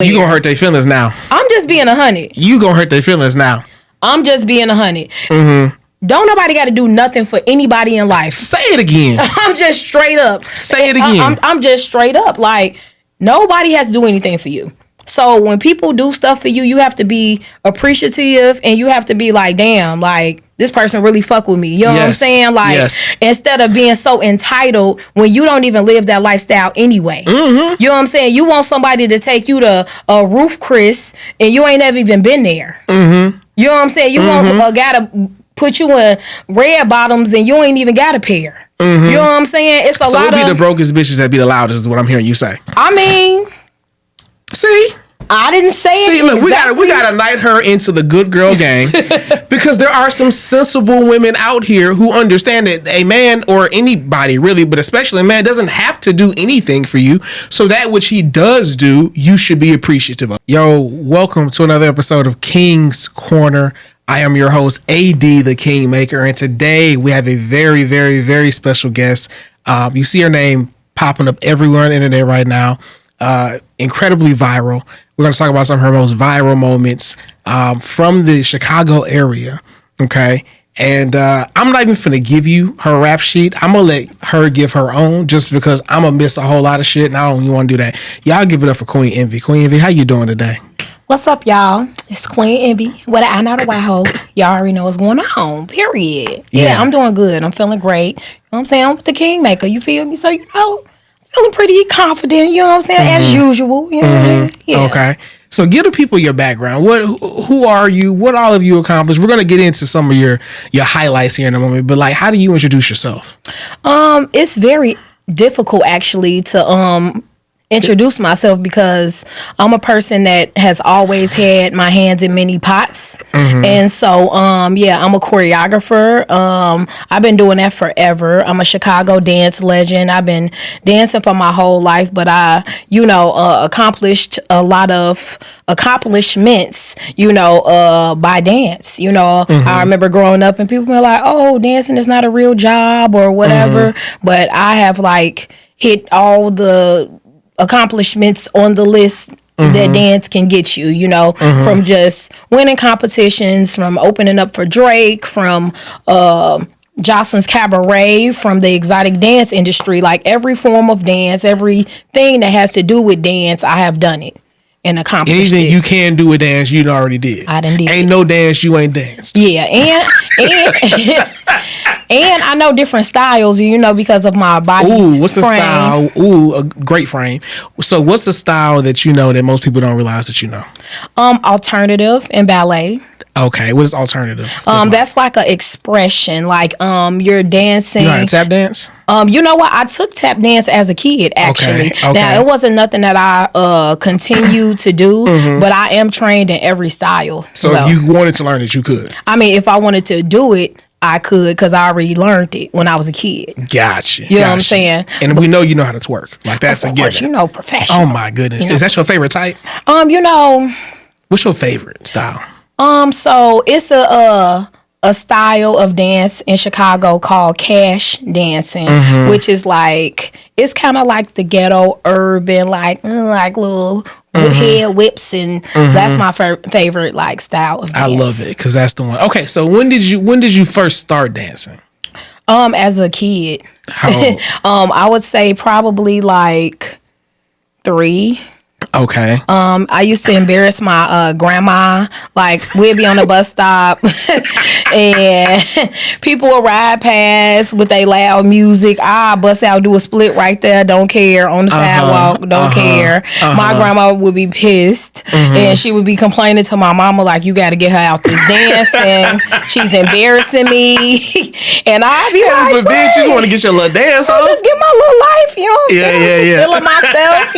You gonna hurt their feelings now. I'm just being 100. You gonna hurt their feelings now. I'm just being 100. Mm-hmm. Don't nobody got to do nothing for anybody in life. Say it again. I'm just straight up. Say it again. I'm just straight up. Like, nobody has to do anything for you. So when people do stuff for you, you have to be appreciative and you have to be like, damn, like, this person really fuck with me. You know what I'm saying? Like, instead of being so entitled when you don't even live that lifestyle anyway. Mm-hmm. You know what I'm saying? You want somebody to take you to a roof, Chris, and you ain't never even been there. Mm-hmm. You know what I'm saying? You want a guy to put you in red bottoms and you ain't even got a pair. Mm-hmm. You know what I'm saying? It's a lot of... So it be the brokest bitches that be the loudest is what I'm hearing you say. I mean... See? I didn't say it. See, look, exactly. we gotta knight her into the good girl gang because there are some sensible women out here who understand that a man or anybody really, but especially a man, doesn't have to do anything for you. So that which he does do, you should be appreciative of. Yo, welcome to another episode of King's Corner. I am your host, AD the Kingmaker, and today we have a very, very, very special guest. You see her name popping up everywhere on the internet right now. Incredibly viral. We're going to talk about some of her most viral moments from the Chicago area. Okay. And I'm not even finna give you her rap sheet. I'm going to let her give her own just because I'm going to miss a whole lot of shit and I don't even want to do that. Y'all give it up for Queen Envi. Queen Envi, how you doing today? What's up, y'all? It's Queen Envi. What I know the white hoe. Y'all already know what's going on. Period. Yeah, I'm doing good. I'm feeling great. You know what I'm saying? I'm with the Kingmaker. You feel me? So, you know, feeling pretty confident, you know what I'm saying? As usual, you know what I mean? Yeah. Okay. So give the people your background. Who are you? What all of you accomplished? We're going to get into some of your highlights here in a moment, but like, how do you introduce yourself? It's very difficult actually to introduce myself because I'm a person that has always had my hands in many pots. And so I'm a choreographer. I've been doing that forever. I'm a Chicago dance legend. I've been dancing for my whole life, but I accomplished a lot of accomplishments by dance. I remember growing up and people were like, oh, dancing is not a real job or whatever, but I have like hit all the accomplishments on the list that dance can get you, from just winning competitions, from opening up for Drake, from Jocelyn's Cabaret, from the exotic dance industry. Like every form of dance, everything that has to do with dance, I have done it and accomplished Anything it. you can do a dance, you already did. I done did. Ain't no dance you ain't danced. Yeah, and I know different styles, because of my body. Ooh, what's the frame. style? Ooh, a great frame. So what's the style that you know that most people don't realize that you know? Alternative and ballet. Okay, what is alternative? That's like an expression, like you're dancing. You know how to tap dance? You know what? I took tap dance as a kid, actually. Okay. Now, it wasn't nothing that I continue to do, but I am trained in every style. So if you wanted to learn it, you could? I mean, if I wanted to do it, I could, because I already learned it when I was a kid. Gotcha. You know what I'm saying? And we know you know how to twerk. Like, that's a given. Professional. Oh, my goodness. Is that your favorite type? What's your favorite style? So it's a style of dance in Chicago called cash dancing, which is like, it's kind of like the ghetto urban, like little head whips, and that's my favorite like style of dance. I love it because that's the one. Okay, so when did you first start dancing? As a kid. How old? I would say probably like 3. Okay. I used to embarrass my grandma. Like, we'd be on the bus stop and people would ride past with their loud music. I bust out, do a split right there, don't care, on the sidewalk, don't care. My grandma would be pissed and she would be complaining to my mama like, you got to get her out this dancing. She's embarrassing me. And I'd be like, bitch, you just want to get your little dance on. Just get my little life, you know what I'm saying? Just feeling myself,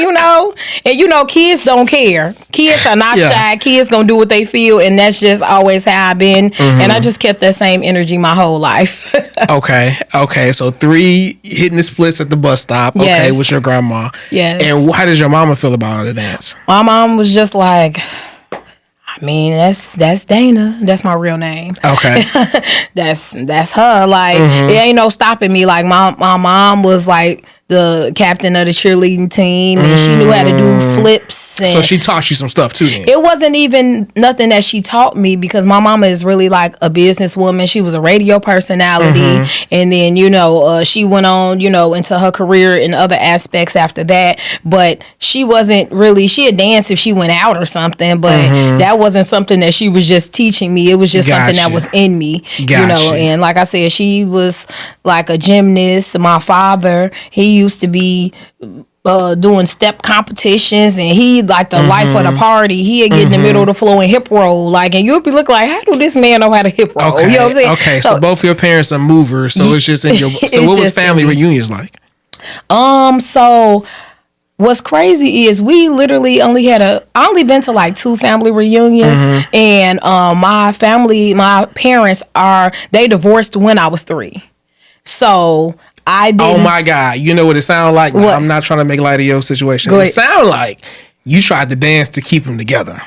And kids don't care. Kids are not shy. Kids gonna do what they feel, and that's just always how I've been. And I just kept that same energy my whole life. Okay. So 3 hitting the splits at the bus stop. Okay, with your grandma. Yes. And how does your mama feel about the dance? My mom was just like, I mean, that's Dana. That's my real name. Okay. that's her. Like, it ain't no stopping me. Like, my mom was like, the captain of the cheerleading team, and she knew how to do flips. And so she taught you some stuff too then? It wasn't even nothing that she taught me, because my mama is really like a businesswoman. She was a radio personality, and then she went on into her career in other aspects after that. But she wasn't really, she'd dance if she went out or something, but that wasn't something that she was just teaching me. It was just something that was in me, and like I said, she was like a gymnast. My father, he used to be doing step competitions, and he like the life of the party. He'd get in the middle of the floor and hip roll, and you'll be looking like, how do this man know how to hip roll? Okay. You know what I'm saying? Okay, so both your parents are movers, so it's just in your. So what was family reunions like? So what's crazy is we literally I only been to like 2 family reunions, and my parents they divorced when I was 3. So I didn't. Oh my God! You know what it sounds like? What? I'm not trying to make light of your situation. It sound like you tried to dance to keep them together.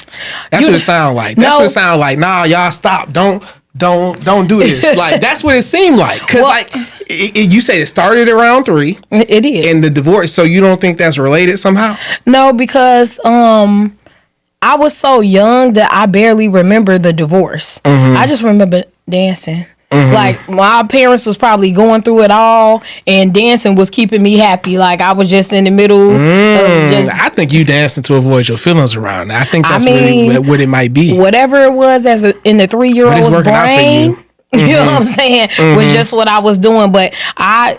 That's what it sound like. That's what it sound like. Nah, y'all stop. Don't do this. Like that's what it seemed like. Cause you said it started around 3. It did. And the divorce. So you don't think that's related somehow? No, because I was so young that I barely remember the divorce. I just remember dancing. Like my parents was probably going through it all, and dancing was keeping me happy. Like I was just in the middle. I think you dancing to avoid your feelings around. I think that's really what it might be. Whatever it was in the 3-year-old's brain. You know what I'm saying? Was just what I was doing. But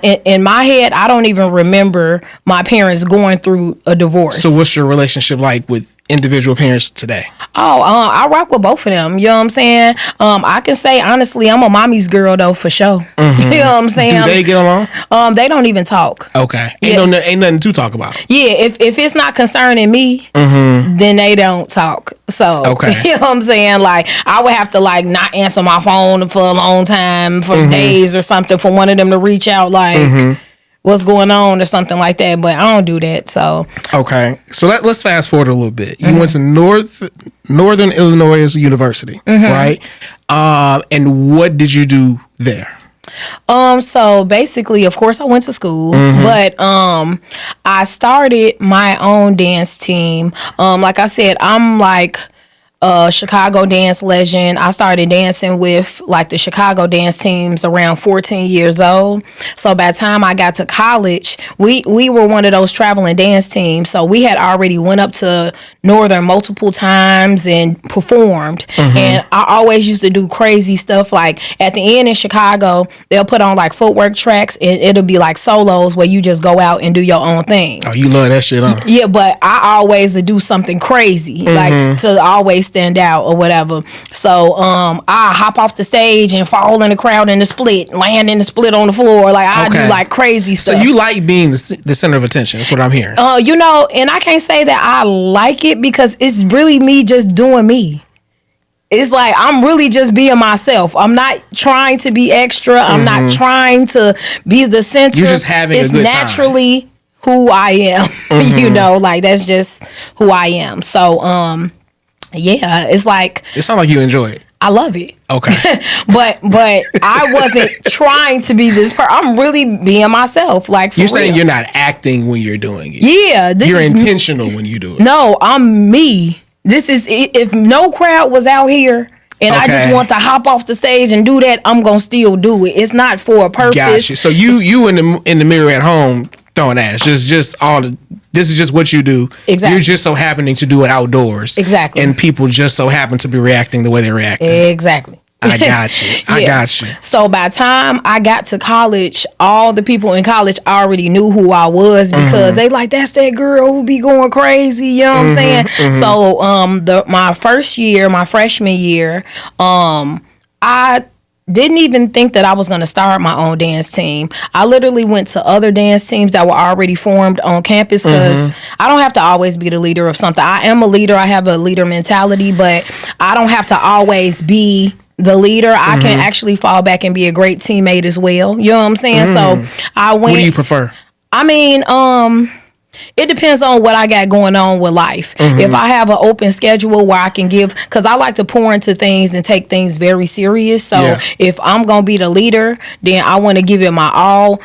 in my head, I don't even remember my parents going through a divorce. So what's your relationship like with individual parents today? I rock with both of them. You know what I'm saying? I can say honestly, I'm a mommy's girl though, for sure. You know what I'm saying? Do they get along? They don't even talk. Okay. Ain't nothing to talk about. Yeah, if it's not concerning me, then they don't talk. So you know what I'm saying? Like I would have to like not answer my phone for a long time, for days or something, for one of them to reach out like what's going on or something like that. But I don't do that. So so let's fast forward a little bit. You went to Northern Illinois University, right? And what did you do there? So basically, of course, I went to school, but I started my own dance team. Like I said, I'm like Chicago dance legend. I started dancing with like the Chicago dance teams around 14 years old. So by the time I got to college, we were one of those traveling dance teams. So we had already went up to Northern multiple times and performed. And I always used to do crazy stuff. Like at the end in Chicago, they'll put on like footwork tracks, and it'll be like solos where you just go out and do your own thing. Oh, you love that shit, huh? Yeah, but I always do something crazy, like to always stand out or whatever. So I hop off the stage and fall in the crowd in the split, land in the split on the floor. Like I do like crazy stuff. So you like being the center of attention. That's what I'm hearing. And I can't say that I like it, because it's really me just doing me. It's like I'm really just being myself. I'm not trying to be extra. I'm not trying to be the center. You're just having a good time. It's naturally who I am. Like that's just who I am. So yeah, it's like it sounds like you enjoy it. I love it. Okay. but I wasn't trying to be this person. I'm really being myself. Like for you're saying real. You're not acting when you're doing it. Yeah, you're intentional when you do it. No, I'm me. This is if no crowd was out here and I just want to hop off the stage and do that, I'm gonna still do it. It's not for a purpose. Gotcha. So you in the mirror at home throwing ass. Just all the. This is just what you do. Exactly. You're just so happening to do it outdoors. Exactly. And people just so happen to be reacting the way they're reacting. Exactly. I got you. I got you. So by the time I got to college, all the people in college already knew who I was, because they like, that's that girl who be going crazy. You know what I'm saying? So my freshman year, I didn't even think that I was going to start my own dance team. I literally went to other dance teams that were already formed on campus, because I don't have to always be the leader of something. I am a leader. I have a leader mentality, but I don't have to always be the leader. I can actually fall back and be a great teammate as well. You know what I'm saying? So I went. What do you prefer? I mean, It depends on what I got going on with life. If I have an open schedule where I can give, because I like to pour into things and take things very serious. So if I'm going to be the leader, then I want to give it my all.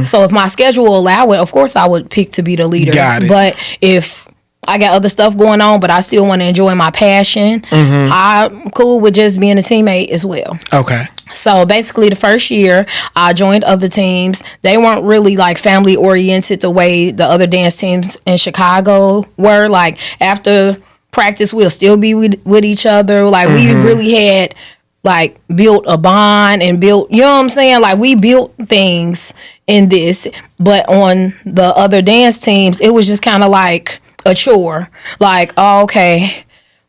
So if my schedule will allow it, of course I would pick to be the leader. Got it. But if I got other stuff going on, but I still want to enjoy my passion, I'm cool with just being a teammate as well. Okay. So basically the first year I joined other teams. They weren't really like family oriented the way the other dance teams in Chicago were. Like after practice we'll still be with each other. Like we really had like built a bond and built, you know what I'm saying? Like we built things in this, but on the other dance teams it was just kind of like a chore. Like, oh, okay,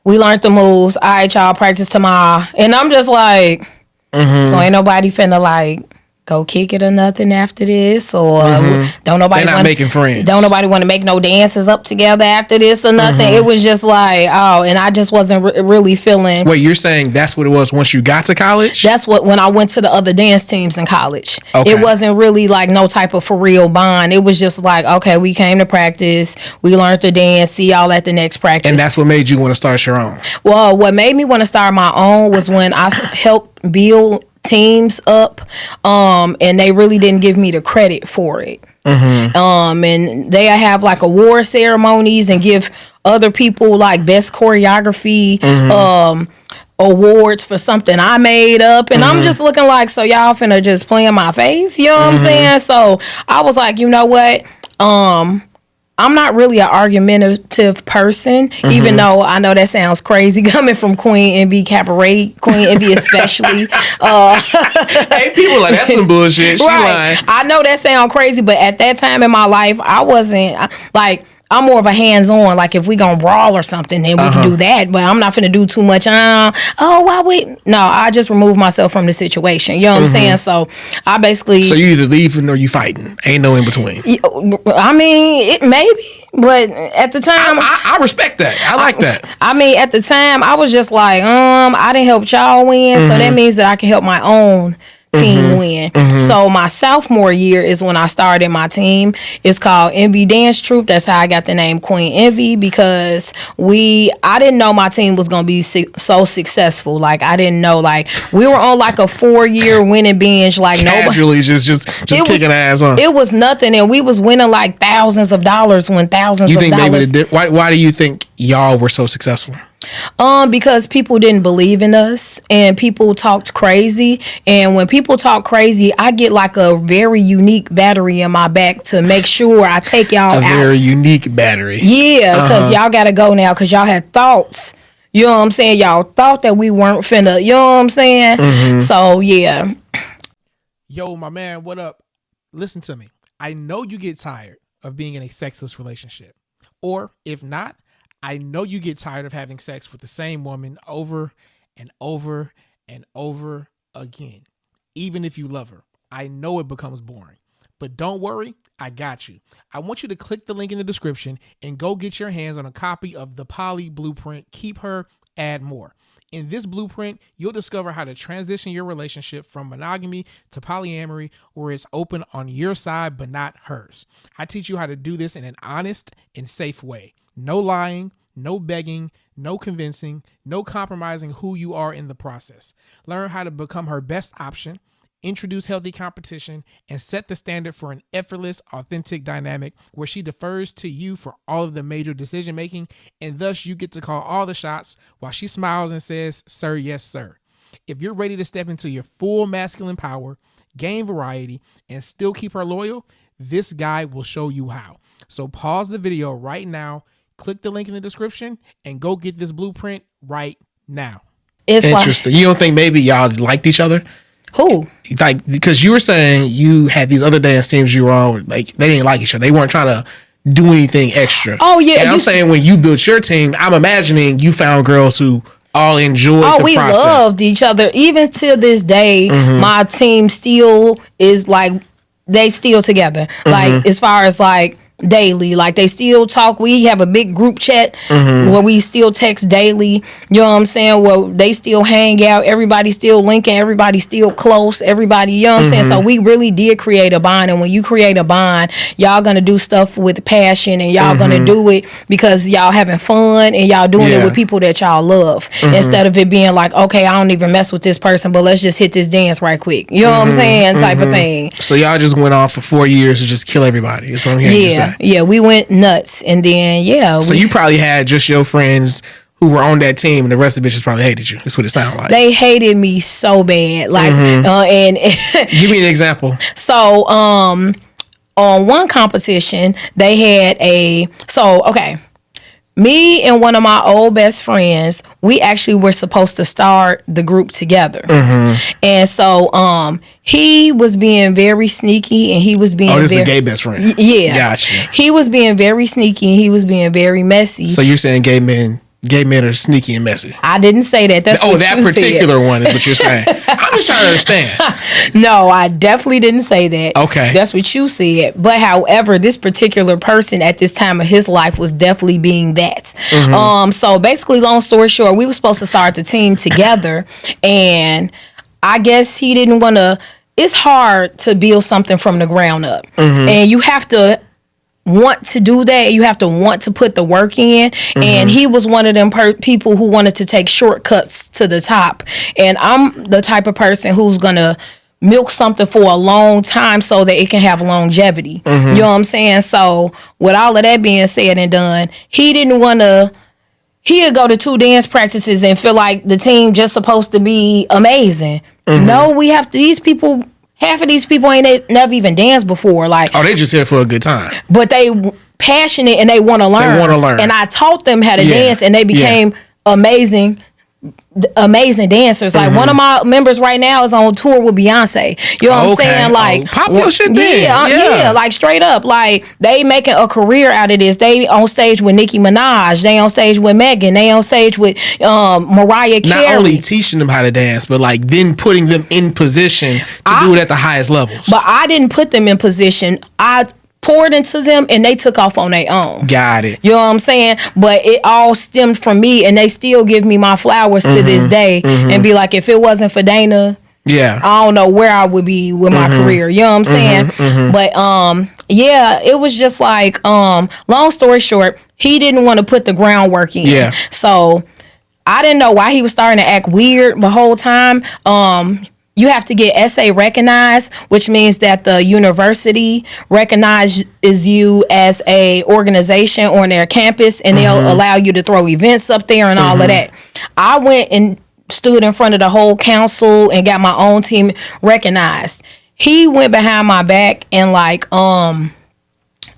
we learned the moves. All right, y'all, practice tomorrow. And I'm just like, so ain't nobody finna like go kick it or nothing after this, or don't nobody They're not making friends. Don't nobody want to make no dances up together after this or nothing. It was just like, oh, and I just wasn't really feeling. Wait, you're saying that's what it was once you got to college? That's what, when I went to the other dance teams in college. Okay. It wasn't really like no type of for real bond. It was just like, okay, we came to practice, we learned to dance, see y'all at the next practice. And that's what made you want to start your own? Well, what made me want to start my own was when I helped build teams up, and they really didn't give me the credit for it. And they have like award ceremonies and give other people like best choreography awards for something I made up, and I'm just looking like, so y'all finna just play in my face, you know what I'm saying? So I was like, you know what, I'm not really an argumentative person, even though I know that sounds crazy coming from Queen Envi Cabaret, Queen Envi especially. Hey, people like, that's some bullshit. She lying. I know that sounds crazy, but at that time in my life, I wasn't like, I'm more of a hands-on. Like if we gonna brawl or something, then we can do that. But I'm not finna do too much. No, I just remove myself from the situation. You know what I'm saying? So I basically. So you either leaving or you fighting. Ain't no in between. I mean, it maybe, but at the time, I respect that. I like that. I mean, at the time, I was just like, I didn't help y'all win, so that means that I can help my own team win. So my sophomore year is when I started my team. It's called Envi Dance Troupe. That's how I got the name Queen Envi, because I didn't know my team was gonna be so successful. Like I didn't know, like we were on like a 4-year winning binge. Like casually, just kicking ass on. It was nothing, and we was winning like thousands of dollars. Why do you think y'all were so successful? Because people didn't believe in us and people talked crazy, and when people talk crazy, I get like a very unique battery in my back to make sure I take y'all out. A very unique battery. Yeah, because y'all gotta go now because y'all had thoughts. You know what I'm saying? Y'all thought that we weren't finna, you know what I'm saying? So yeah. Yo, my man, what up? Listen to me. I know you get tired of being in a sexless relationship. Or if not, I know you get tired of having sex with the same woman over and over and over again. Even if you love her, I know it becomes boring. But don't worry, I got you. I want you to click the link in the description and go get your hands on a copy of the Poly Blueprint. Keep her, add more. In this blueprint, you'll discover how to transition your relationship from monogamy to polyamory, where it's open on your side but not hers. I teach you how to do this in an honest and safe way. No lying, no begging, no convincing, no compromising who you are in the process. Learn how to become her best option, introduce healthy competition, and set the standard for an effortless, authentic dynamic where she defers to you for all of the major decision making, and thus you get to call all the shots while she smiles and says, "Sir, yes, sir." If you're ready to step into your full masculine power, gain variety, and still keep her loyal, this guide will show you how. So pause the video right now, click the link in the description, and go get this blueprint right now. It's interesting. You don't think maybe y'all liked each other? Who? Like, because you were saying you had these other dance teams you were on, like they didn't like each other. They weren't trying to do anything extra. Oh yeah. And I'm saying when you built your team, I'm imagining you found girls who all enjoyed the process. We loved each other. Even to this day, my team still is like, they still together. Like as far as like daily. Like, they still talk. We have a big group chat where we still text daily. You know what I'm saying? Well, they still hang out. Everybody still linking. Everybody still close. Everybody, you know what I'm saying? So we really did create a bond. And when you create a bond, y'all gonna do stuff with passion, and y'all gonna do it because y'all having fun, and y'all doing it with people that y'all love, instead of it being like, okay, I don't even mess with this person, but let's just hit this dance right quick. You know what I'm saying? Type of thing. So y'all just went off for 4 years to just kill everybody. That's what I'm hearing you say. Yeah, we went nuts, and then So you probably had just your friends who were on that team, and the rest of the bitches probably hated you. That's what it sounded like. They hated me so bad. Like, and give me an example. So, on one competition, they had me and one of my old best friends, we actually were supposed to start the group together. And so he was being very sneaky, and he was being this is a gay best friend. Yeah. Gotcha. He was being very sneaky, and he was being very messy. So you're saying gay men are sneaky and messy? I didn't say that. That's what that you particular said. one is what you're saying. I'm just trying to understand. No, I definitely didn't say that. Okay. That's what you said. But however, this particular person at this time of his life was definitely being that. So basically, long story short, we were supposed to start the team together, and I guess he didn't want to. It's hard to build something from the ground up, and you have to want to do that. You have to want to put the work in, and he was one of them people who wanted to take shortcuts to the top, and I'm the type of person who's gonna milk something for a long time so that it can have longevity. You know what I'm saying? So with all of that being said and done, he didn't want to. He'd go to 2 dance practices and feel like the team just supposed to be amazing. No, we have to, these people. Half of these people ain't never even danced before. Like, they just here for a good time. But they passionate, and they want to learn. They want to learn. And I taught them how to dance, and they became amazing dancers. Like, one of my members right now is on tour with Beyonce. You know what I'm saying? Like, pop your shit then. Yeah, like straight up. Like, they making a career out of this. They on stage with Nicki Minaj. They on stage with Megan. They on stage with Mariah Carey. Not only teaching them how to dance, but like then putting them in position to do it at the highest levels. But I didn't put them in position. I poured into them, and they took off on their own. Got it. You know what I'm saying? But it all stemmed from me, and they still give me my flowers to this day, and be like, if it wasn't for Dana, I don't know where I would be with my career. You know what I'm saying? But it was just like, long story short, he didn't want to put the groundwork in. Yeah. So I didn't know why he was starting to act weird the whole time. You have to get SA recognized, which means that the university recognizes you as a organization on their campus, and they'll allow you to throw events up there and all of that. I went and stood in front of the whole council and got my own team recognized. He went behind my back and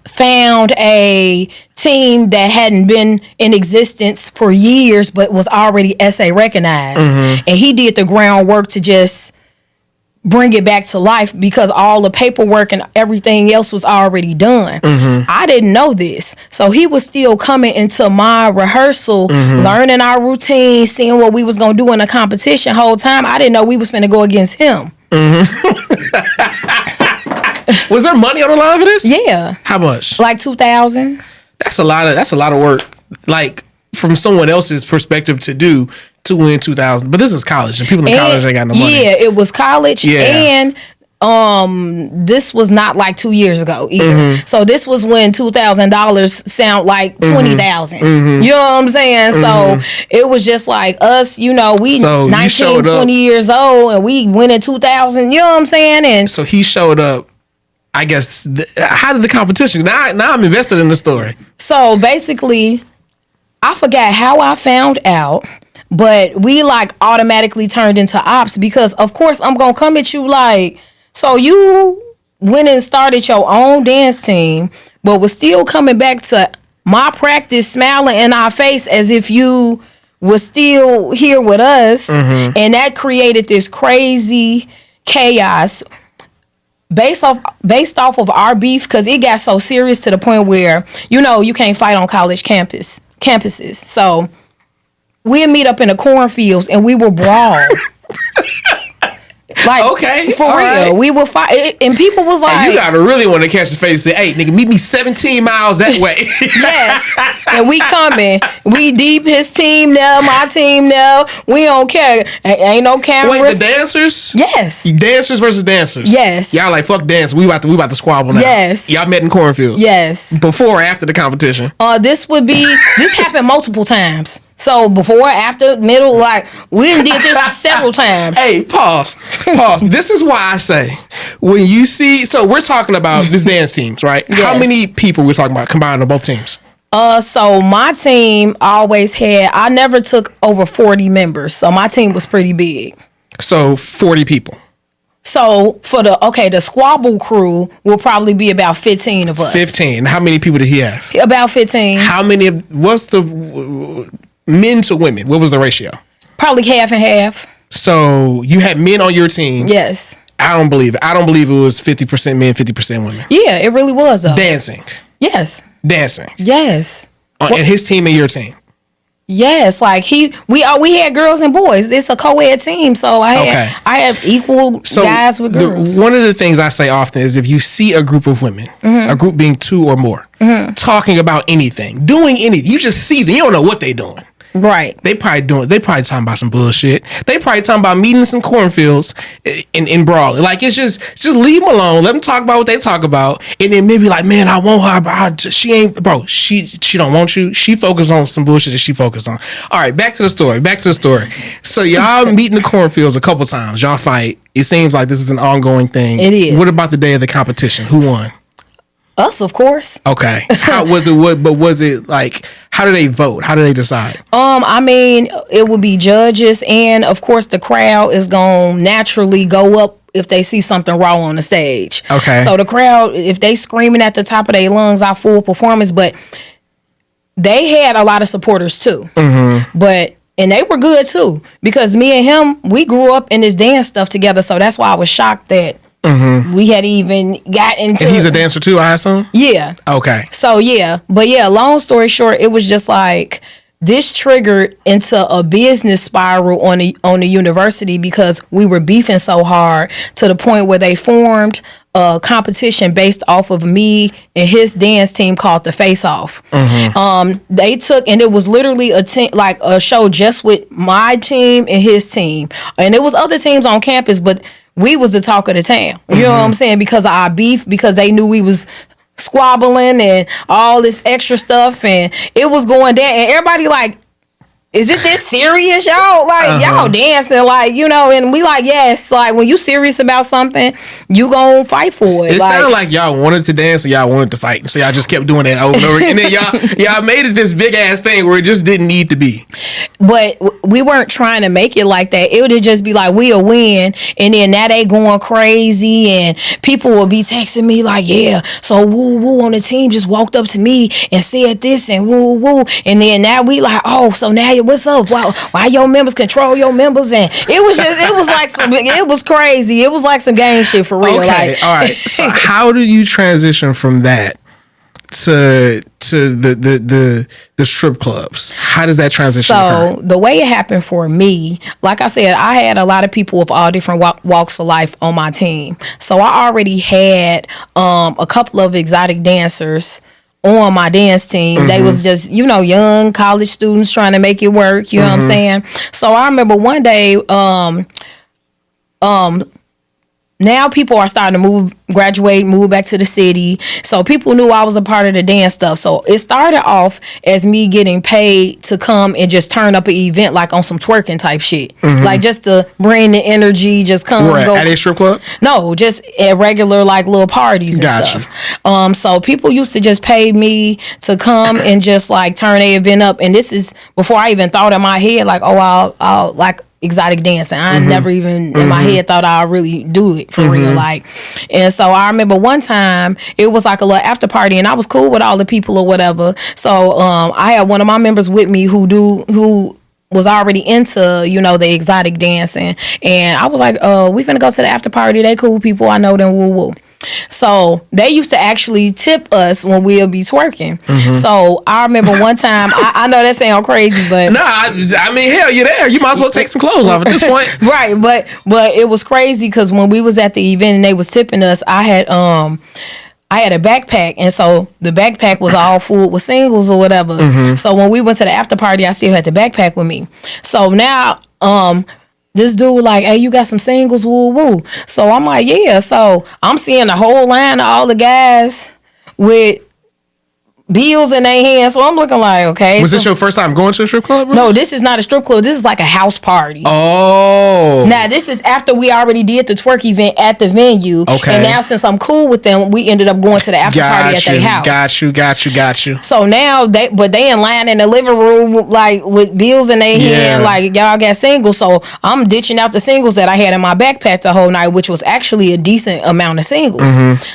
found a team that hadn't been in existence for years but was already SA recognized. And he did the groundwork to just bring it back to life because all the paperwork and everything else was already done. I didn't know this. So he was still coming into my rehearsal, learning our routine, seeing what we was going to do in a competition whole time. I didn't know we was finna go against him. Was there money on the line for this? Yeah. How much? Like $2,000. That's a lot of work. Like, from someone else's perspective to win 2,000. But this is college, and people in college ain't got no money. Yeah, it was college, and this was not like 2 years ago either. So this was when $2,000 sound like 20,000. You know what I'm saying? So it was just like us, we 19, 20 years old, and we winning 2,000. You know what I'm saying? And so he showed up. I guess how did the competition? Now I'm invested in the story. So basically, I forgot how I found out. But we automatically turned into ops because, of course, I'm going to come at you so you went and started your own dance team, but was still coming back to my practice, smiling in our face as if you was still here with us. And that created this crazy chaos based off of our beef, because it got so serious to the point where, you can't fight on college campuses. So we'd meet up in the cornfields and we would brawl. Like, Okay, for all real, right. we would fight, and people was like, Hey, you gotta really want to catch his face and say, hey, nigga, meet me 17 miles that way. yes, and we coming, we deep, his team now, my team now, we don't care, ain't no cameras. Wait, the dancers? Yes. Dancers versus dancers. Yes. Y'all like, fuck dance. We about to squabble now. Yes. Y'all met in cornfields. Yes. Before or after the competition? This happened multiple times. So before, after, middle, like we did this several times. Hey, pause. This is why I say, when you see, so we're talking about this dance teams, right? Yes. How many people we're talking about combined on both teams? So my team always had, I never took over 40 members. So my team was pretty big. So 40 people. So for the squabble crew will probably be about 15 of us. 15. How many people did he have? About 15. How many what's the men to women? What was the ratio? Probably half and half. So you had men on your team. Yes. I don't believe it. I don't believe it was 50% men, 50% women. Yeah, it really was though. Dancing. Yes. Yes. And his team and your team. Yes, like we had girls and boys. It's a co-ed team, so I have equal guys with girls. One of the things I say often is if you see a group of women, a group being 2 or more, talking about anything, doing anything, you just see them. You don't know what they're doing. Right. They probably talking about some bullshit. They probably talking about meeting some cornfields in brawling. Like, it's just leave them alone. Let them talk about what they talk about. And then maybe like, man, I want her, but she ain't, bro, she don't want you. She focused on some bullshit that she focused on. All right, back to the story. So y'all meet in the cornfields a couple times. Y'all fight. It seems like this is an ongoing thing. It is. What about the day of the competition? Who won? Us, of course. Okay. How was it? But was it like, how do they vote? How do they decide? I mean, it would be judges, and of course, the crowd is gonna naturally go up if they see something wrong on the stage. Okay. So the crowd, if they screaming at the top of their lungs, our full performance, but they had a lot of supporters too. But and they were good too, because me and him, we grew up in this dance stuff together. So that's why I was shocked that we had even got into. And he's a dancer too, I assume? Yeah. Okay. So yeah, but yeah, long story short, it was just like this triggered into a business spiral on the university, because we were beefing so hard to the point where they formed a competition based off of me and his dance team called the Face Off. They took, and it was literally a show just with my team and his team, and it was other teams on campus, but we was the talk of the town. You know what I'm saying? Because of our beef, because they knew we was squabbling and all this extra stuff, and it was going down, and everybody like, is it this serious, y'all? Like, y'all dancing, like, you know, and we like, yes, like, when you serious about something, you gonna fight for it. It sounded like y'all wanted to dance and y'all wanted to fight. So y'all just kept doing that over and over again. And then y'all made it this big ass thing where it just didn't need to be. But we weren't trying to make it like that. It would just be like, we'll win, and then now they going crazy, and people will be texting me like, yeah, so woo woo on the team just walked up to me and said this and woo woo, and then now we like, oh, so now what's up? Why your members control your members? And it was crazy. It was like some gang shit for real. Okay, like, all right. So how do you transition from that to the strip clubs? How does that transition occur? So the way it happened for me, like I said, I had a lot of people of all different walks of life on my team. So I already had a couple of exotic dancers on my dance team. They was just, you know, young college students trying to make it work. You know what I'm saying? So I remember one day, now people are starting to graduate, move back to the city. So people knew I was a part of the dance stuff. So it started off as me getting paid to come and just turn up an event like on some twerking type shit. Like just to bring the energy, just come and go. At a strip club? No, just at regular like little parties and stuff. So people used to just pay me to come and just like turn the event up. And this is before I even thought in my head like, oh, I'll like exotic dancing. I never even in my head thought I'd really do it for real. Like, and so I remember one time it was like a little after party, and I was cool with all the people or whatever. So I had one of my members with me who was already into, you know, the exotic dancing, and I was like, we finna go to the after party. They cool people. I know them. Woo woo. So they used to actually tip us when we'll be twerking. So I remember one time, I know that sounds crazy, but Nah, I mean, hell, you're there. You might as well take some clothes off at this point. right. But it was crazy because when we was at the event and they was tipping us, I had a backpack, and so the backpack was all full with singles or whatever. So when we went to the after party, I still had the backpack with me. So now, this dude like, hey, you got some singles, woo woo. So I'm like, yeah. So I'm seeing the whole line of all the guys with bills in their hands. So I'm looking like, okay. Was this your first time going to a strip club, bro? No, this is not a strip club. This is like a house party. Oh. Now, this is after we already did the twerk event at the venue. Okay. And now, since I'm cool with them, we ended up going to the after party at their house. Got you. So now, they in line in the living room, like, with bills in their hand, like, y'all got singles. So I'm ditching out the singles that I had in my backpack the whole night, which was actually a decent amount of singles.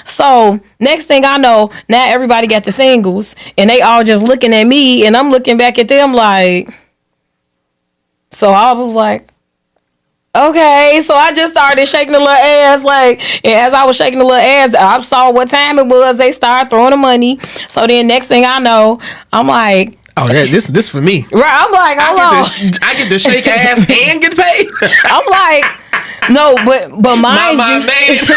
So next thing I know, now everybody got the singles, and they all just looking at me, and I'm looking back at them like. So I was like, okay. So I just started shaking the little ass, like, and as I was shaking the little ass, I saw what time it was. They started throwing the money. So then next thing I know, I'm like, oh, this for me. Right. I'm like, hold on. I get to shake ass and get paid. I'm like, no, but mind you.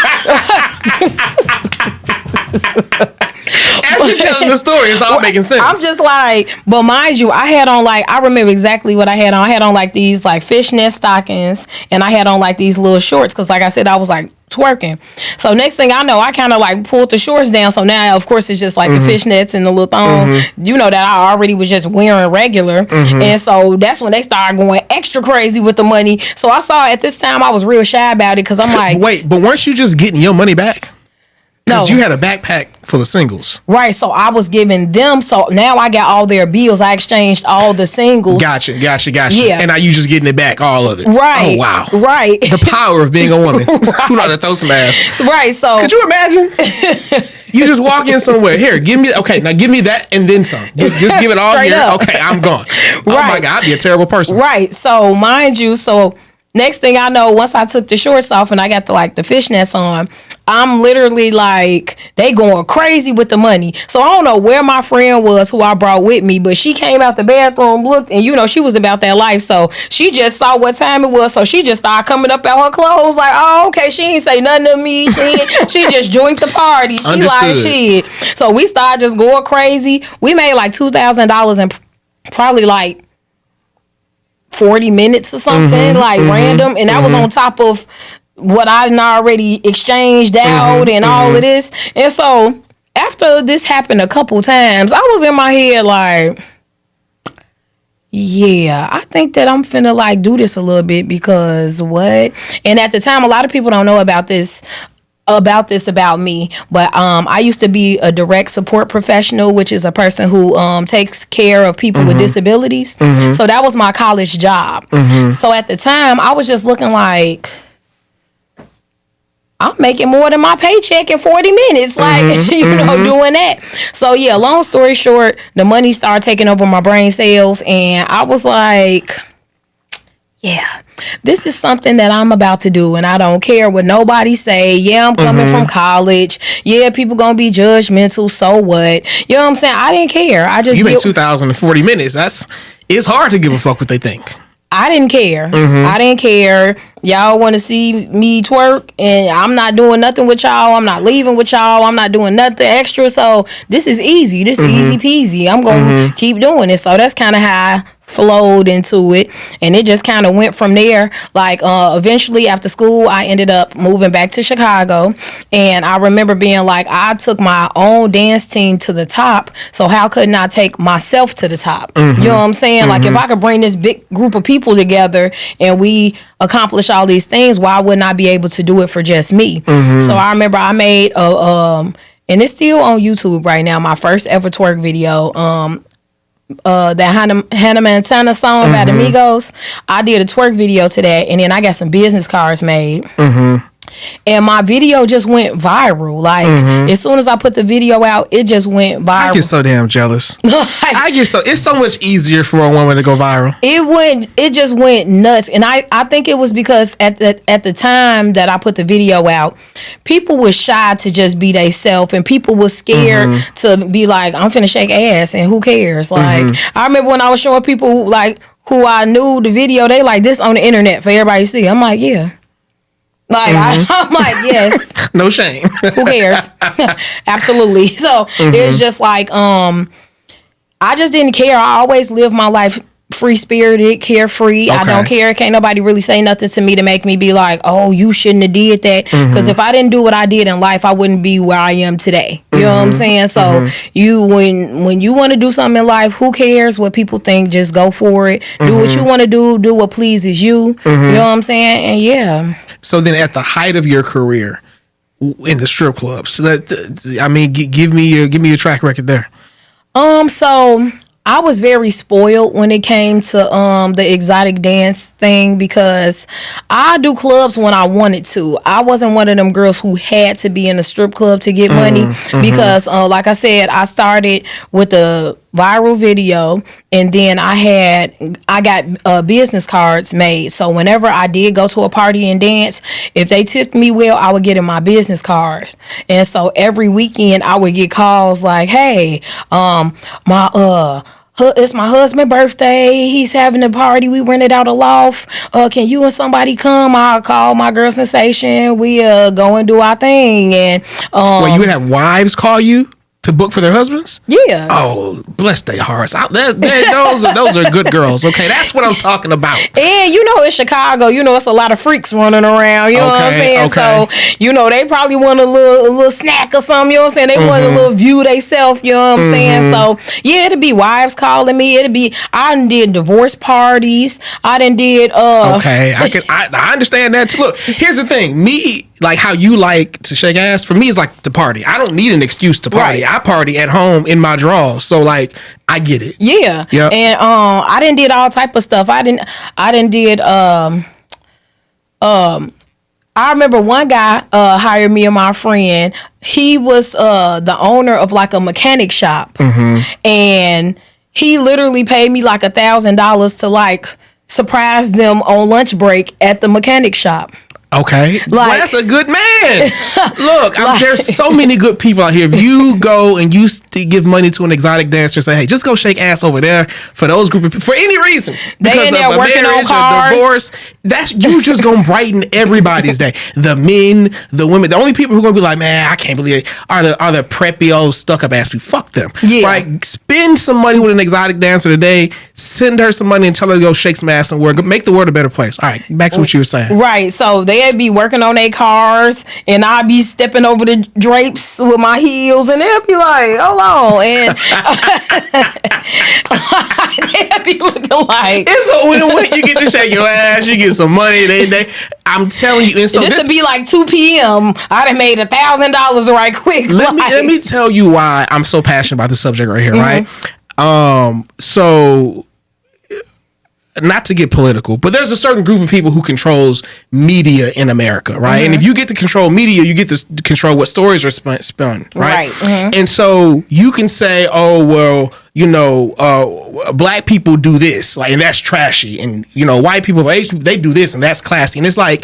As you telling the story, it's all making sense. I'm just like, but mind you, I remember exactly what I had on. I had on like these like fishnet stockings, and I had on like these little shorts because, like I said, I was like twerking. So next thing I know, I kind of like pulled the shorts down. So now, of course, it's just like the fishnets and the little thong, that I already was just wearing regular. And so that's when they started going extra crazy with the money. So I saw at this time I was real shy about it because I'm like, wait, but weren't you just getting your money back? No. Because you had a backpack full of singles. Right, so I was giving them, so now I got all their bills. I exchanged all the singles. Gotcha. Yeah. And now you just getting it back, all of it. Right. Oh, wow. Right. The power of being a woman. Who know how to throw some ass. Right, so. Could you imagine? You just walk in somewhere. Here, give me that and then some. Just give it all Straight here. up. Okay, I'm gone. Right. Oh my God, I'd be a terrible person. Right, so mind you, next thing I know, once I took the shorts off and I got the fishnets on, I'm literally like, they going crazy with the money. So I don't know where my friend was who I brought with me, but she came out the bathroom, looked, and she was about that life. So she just saw what time it was. So she just started coming up out her clothes like, oh, okay. She ain't say nothing to me. She just joined the party. She like, shit. So we started just going crazy. We made like $2,000 in probably like 40 minutes or something, random. And that was on top of what I done already exchanged out and all of this. And so after this happened a couple times, I was in my head like, yeah, I think that I'm finna like do this a little bit because what? And at the time, a lot of people don't know about this about me, but I used to be a direct support professional, which is a person who takes care of people with disabilities. So that was my college job. So at the time, I was just looking like, I'm making more than my paycheck in 40 minutes, like, doing that. So yeah, long story short, the money started taking over my brain cells, and I was like, yeah, this is something that I'm about to do, and I don't care what nobody say. Yeah, I'm coming from college. Yeah, people gonna be judgmental. So what? You know what I'm saying? I didn't care. I just you made 2,000 in 40 minutes. It's hard to give a fuck what they think. I didn't care. I didn't care. Y'all want to see me twerk, and I'm not doing nothing with y'all. I'm not leaving with y'all. I'm not doing nothing extra. So this is easy. This is easy peasy. I'm gonna keep doing it. So that's kind of how I flowed into it, and it just kind of went from there. Like eventually after school, I ended up moving back to Chicago, and I remember being like, I took my own dance team to the top, so how couldn't I take myself to the top? You know what I'm saying? Like if I could bring this big group of people together and we accomplish all these things, why wouldn't I be able to do it for just me? So I remember I made and it's still on YouTube right now, my first ever twerk video. That Hannah Montana song by the Migos. I did a twerk video to that, and then I got some business cards made. And my video just went viral. Like, as soon as I put the video out, it just went viral. I get so damn jealous. It's so much easier for a woman to go viral. It just went nuts. And I think it was because at the time that I put the video out, people were shy to just be themselves, and people were scared to be like, I'm finna shake ass and who cares? Like, I remember when I was showing people who I knew the video, they like, this on the internet for everybody to see. I'm like, yeah. Like, I'm like, yes. No shame. Who cares? Absolutely. So it's just like, I just didn't care. I always lived my life free-spirited, carefree. I don't care. Can't nobody really say nothing to me to make me be like, oh, you shouldn't have did that. Because if I didn't do what I did in life, I wouldn't be where I am today. You know what I'm saying? So when you want to do something in life, who cares what people think? Just go for it. Do what you want to do what pleases you. You know what I'm saying? And yeah. So then at the height of your career in the strip clubs, give me your track record there. So I was very spoiled when it came to the exotic dance thing, because I do clubs when I wanted to. I wasn't one of them girls who had to be in a strip club to get money, because like I said, I started with a viral video, and then I got business cards made. So whenever I did go to a party and dance, if they tipped me well, I would get in my business cards. And so every weekend I would get calls like, hey, it's my husband's birthday. He's having a party. We rented out a loft. Can you and somebody come? I'll call my girl Sensation. We go and do our thing. And well, you would have wives call you to book for their husbands? Yeah. Oh, bless their hearts. Those are good girls. Okay, that's what I'm talking about. And in Chicago, it's a lot of freaks running around. You know what I'm saying? Okay. So, they probably want a little snack or something. You know what I'm saying? They want a little view themselves. You know what I'm saying? So, yeah, it'd be wives calling me. I done did divorce parties. I done did. Okay, I understand that too. Look, here's the thing. Me, like how you like to shake ass, for me is like to party. I don't need an excuse to party. Right. I party at home in my drawers. So like I get it. Yeah. Yep. And I done did all type of stuff. I done did I remember one guy hired me and my friend. He was the owner of like a mechanic shop. And he literally paid me like $1,000 to like surprise them on lunch break at the mechanic shop. Okay, well, that's a good man. Look, there's so many good people out here. If you go and you give money to an exotic dancer, say, hey, just go shake ass over there for those group of people for any reason, because of a marriage or divorce, you just gonna brighten everybody's day. The men, the women, the only people who are gonna be like, man, I can't believe it, are the preppy old stuck up ass people. Fuck them. Yeah. Right? Spend some money with an exotic dancer today. Send her some money and tell her to go shake some ass and make the world a better place. All right, back to what you were saying. Right. So they'd be working on their cars, and I'd be stepping over the drapes with my heels, and they'd be like, hold on, and they'd be looking like, it's a win-win. You get to shake your ass, you get some money. I'm telling you, and so this would be like 2 p.m. I done made $1,000 right quick. Let me tell you why I'm so passionate about this subject right here. Right. So, not to get political, but there's a certain group of people who controls media in America, right? And if you get to control media, you get to control what stories are spun, right? And so you can say, oh, well, black people do this, like, and that's trashy, and white people, they do this, and that's classy, and it's like,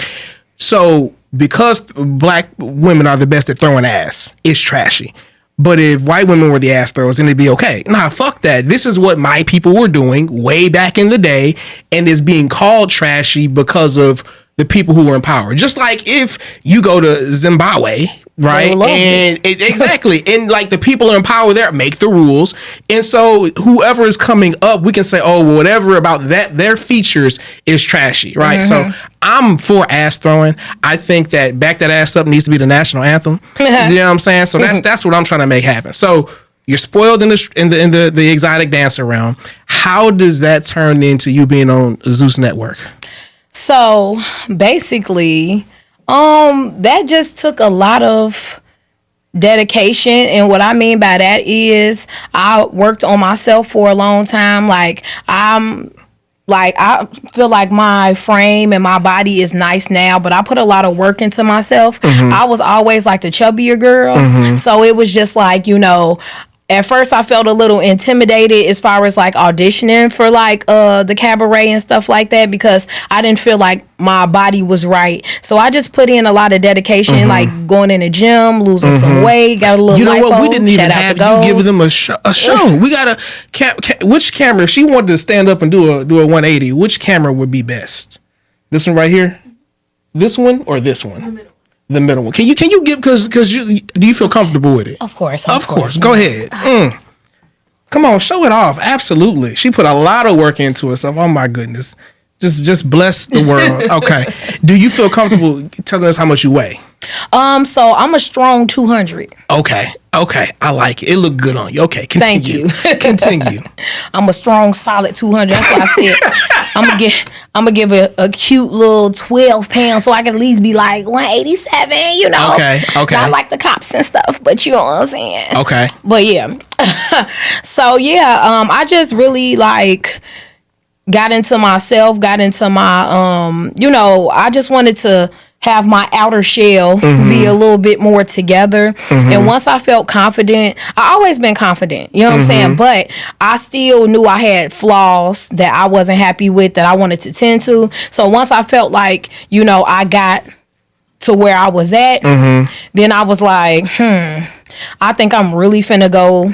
so because black women are the best at throwing ass, it's trashy. But if white women were the ass throwers, then it'd be okay. Nah, fuck that. This is what my people were doing way back in the day, and is being called trashy because of the people who were in power. Just like if you go to Zimbabwe, right? And exactly. And like the people in power there make the rules. And so whoever is coming up, we can say, oh, well, whatever about their features is trashy, right? So I'm for ass throwing. I think that Back That Ass Up needs to be the national anthem. You know what I'm saying? So that's what I'm trying to make happen. So you're spoiled in the exotic dancer realm. How does that turn into you being on Zeus Network? So basically, that just took a lot of dedication. And what I mean by that is I worked on myself for a long time. Like like I feel like my frame and my body is nice now, but I put a lot of work into myself. I was always like the chubbier girl. So it was just like, at first I felt a little intimidated as far as like auditioning for like the cabaret and stuff like that, because I didn't feel like my body was right. So I just put in a lot of dedication, like going in the gym, losing some weight, got a little You know lipo. what? We didn't even Shout out have to you Goals. give them a show. We got which camera? If she wanted to stand up and do a 180, which camera would be best? This one right here? This one or this one? The middle one. Can you give, because do you feel comfortable with it? Of course. Of course. Go ahead. Come on, show it off. Absolutely. She put a lot of work into herself. Oh my goodness. Just bless the world. Okay. Do you feel comfortable telling us how much you weigh? So I'm a strong 200. Okay. I like it. It looked good on you. Okay. Continue. Thank you. Continue. I'm a strong, solid 200. That's why I said I'm gonna give a cute little 12 pounds so I can at least be like 187. Okay. Not like the cops and stuff, but you know what I'm saying. Okay. But yeah. So yeah, I just really like got into myself, got into my I just wanted to have my outer shell be a little bit more together. And once I felt confident, I always been confident, you know what I'm saying? But I still knew I had flaws that I wasn't happy with, that I wanted to tend to. So once I felt like, I got to where I was at, then I was like, I think I'm really finna go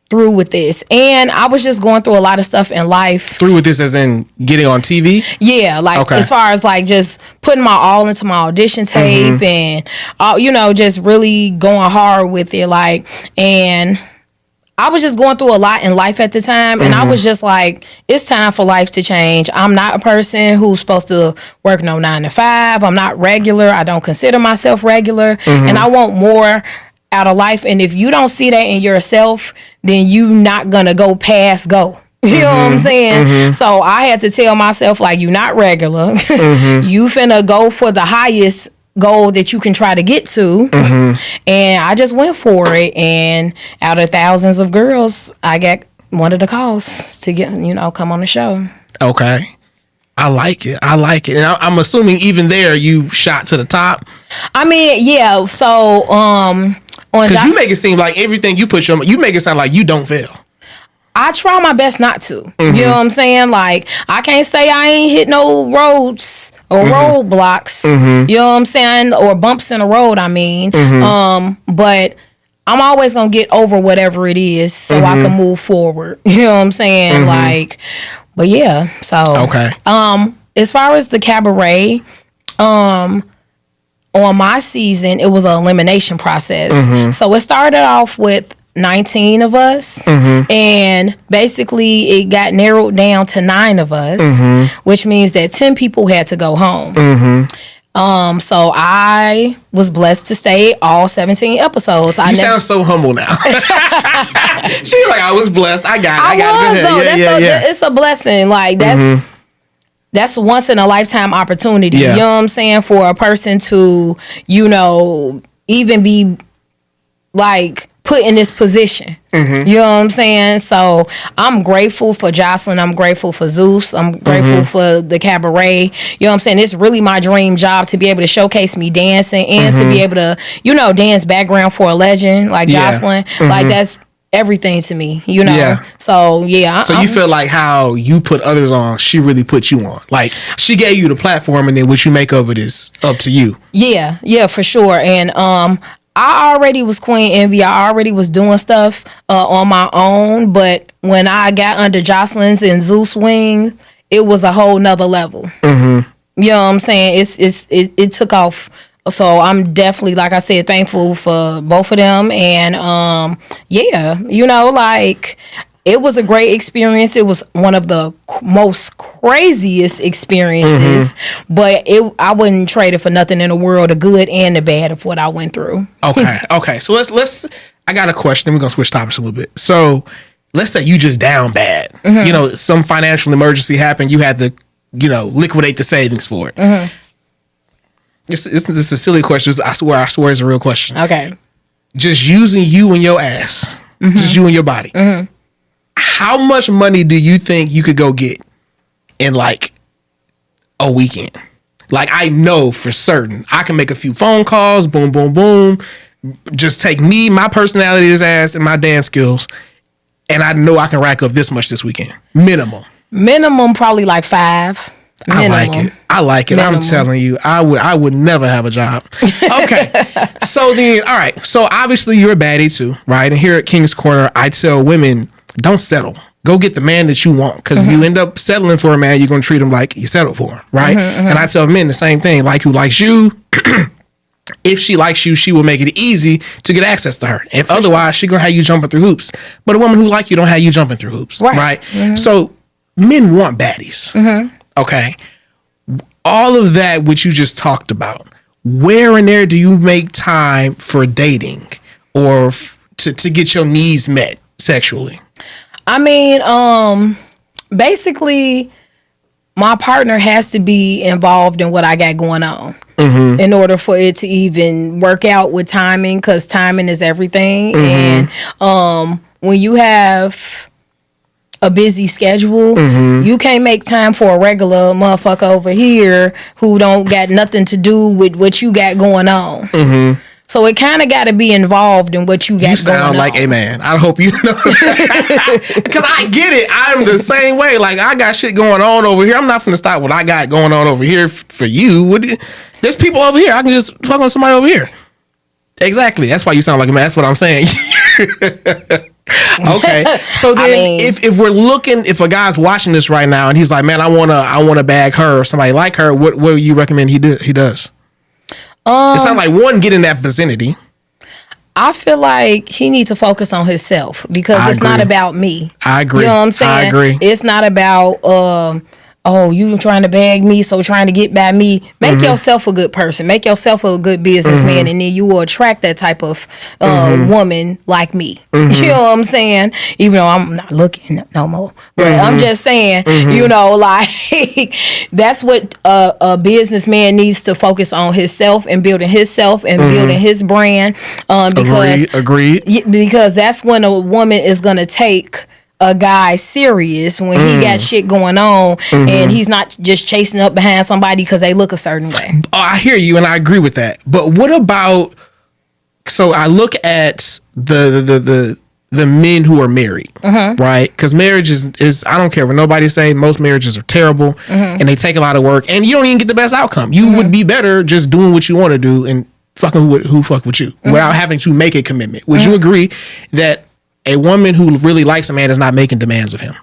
through with this. And I was just going through a lot of stuff in life. Through with this as in getting on TV? Yeah, like as far as like just putting my all into my audition tape and just really going hard with it, like, and I was just going through a lot in life at the time, and I was just like, it's time for life to change. I'm not a person who's supposed to work no 9 to 5. I'm not regular. I don't consider myself regular, and I want more out of life. And if you don't see that in yourself, then you not gonna go past go. You know what I'm saying? So I had to tell myself, like, you're not regular. You finna go for the highest goal that you can try to get to. And I just went for it. And out of thousands of girls, I got one of the calls to get, come on the show. Okay. I like it. And I'm assuming even there you shot to the top. I mean, yeah. So, because you make it seem like everything you put you make it sound like you don't fail. I try my best not to. You know what I'm saying? Like, I can't say I ain't hit no roads or roadblocks. You know what I'm saying? Or bumps in the road, I mean. But I'm always going to get over whatever it is so I can move forward. You know what I'm saying? Like, but yeah. So, okay. As far as the cabaret, on my season, it was an elimination process. So it started off with 19 of us, and basically it got narrowed down to 9 of us, which means that 10 people had to go home. So I was blessed to stay all 17 episodes. You sound so humble now. She's like, I was blessed. I got it. It's a blessing. Like, that's once in a lifetime opportunity. You know what I'm saying? For a person to, even be like put in this position. You know what I'm saying? So I'm grateful for Jocelyn. I'm grateful for Zeus. I'm grateful for the cabaret. You know what I'm saying? It's really my dream job to be able to showcase me dancing and to be able to, dance background for a legend like Jocelyn. Like, that's everything to me, So yeah. So you feel like how you put others on, she really put you on. Like, she gave you the platform, and then what you make of it is up to you. Yeah, for sure. And I already was Queen Envi. I already was doing stuff on my own, but when I got under Jocelyn's and Zeus' wing, it was a whole nother level. You know what I'm saying? It took off. So I'm definitely, like I said, thankful for both of them. And it was a great experience. It was one of the most craziest experiences, but I wouldn't trade it for nothing in the world, the good and the bad of what I went through. Okay. So let's. I got a question. We're gonna switch topics a little bit. So let's say you just down bad. Some financial emergency happened. You had to, liquidate the savings for it. It's a silly question. I swear it's a real question. Okay. Just using you and your ass, just you and your body. How much money do you think you could go get in like a weekend. Like, I know for certain I can make a few phone calls, boom, boom, boom. Just take me, my personality, his ass, and my dance skills, and I know I can rack up this much this weekend. Minimum probably like 5. Minimum. I like it. Minimum. I'm telling you, I would never have a job. Okay. So then, all right. So obviously you're a baddie too, right? And here at King's Corner, I tell women, don't settle. Go get the man that you want, because if you end up settling for a man, you're going to treat him like you settled for him, right? And I tell men the same thing. Like, who likes you, if she likes you, she will make it easy to get access to her. If otherwise, she going to have you jumping through hoops. But a woman who like you don't have you jumping through hoops, right? So men want baddies, okay? All of that which you just talked about, where in there do you make time for dating or to get your needs met sexually? I mean, basically, my partner has to be involved in what I got going on in order for it to even work out with timing, because timing is everything. And when you have a busy schedule, you can't make time for a regular motherfucker over here who don't got nothing to do with what you got going on. So it kind of got to be involved in what you got going on. You sound like a man. I hope you know that. Because I get it. I'm the same way. Like, I got shit going on over here. I'm not finna stop what I got going on over here for you. There's people over here. I can just fuck on somebody over here. Exactly. That's why you sound like a man. That's what I'm saying. Okay. So then if we're looking, if a guy's watching this right now and he's like, man, I wanna bag her or somebody like her, what do you recommend he does? It sounds like one, get in that vicinity. I feel like he needs to focus on himself, because it's not about me. I agree. You know what I'm saying? I agree. It's not about oh, you trying to bag me, so trying to get by me. Make yourself a good person. Make yourself a good businessman, and then you will attract that type of woman like me. You know what I'm saying? Even though I'm not looking no more. But I'm just saying, you know, like, that's what a businessman needs to focus on: himself and building himself and building his brand. Because Agreed. Because that's when a woman is going to take a guy serious, when he got shit going on and he's not just chasing up behind somebody because they look a certain way. Oh, I hear you and I agree with that. But what about, so I look at the men who are married, right? Because marriage is, I don't care what nobody say, most marriages are terrible and they take a lot of work and you don't even get the best outcome. You would be better just doing what you want to do and fucking who fuck with you without having to make a commitment. Would you agree that a woman who really likes a man is not making demands of him?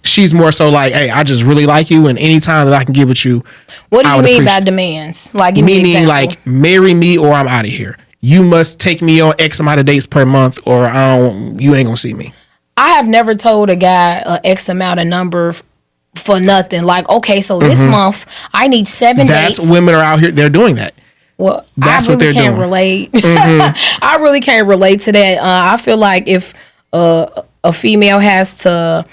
She's more so like, hey, I just really like you, and any time that I can get with you. What do you mean by demands? Like, give me an example. Meaning, like, marry me or I'm out of here. You must take me on X amount of dates per month, or you ain't gonna see me. I have never told a guy X amount of number for nothing. Like, okay, so this month I need 7 dates. That's women are out here. They're doing that. Well, I really can't relate. I really can't relate to that. I feel like if a female has to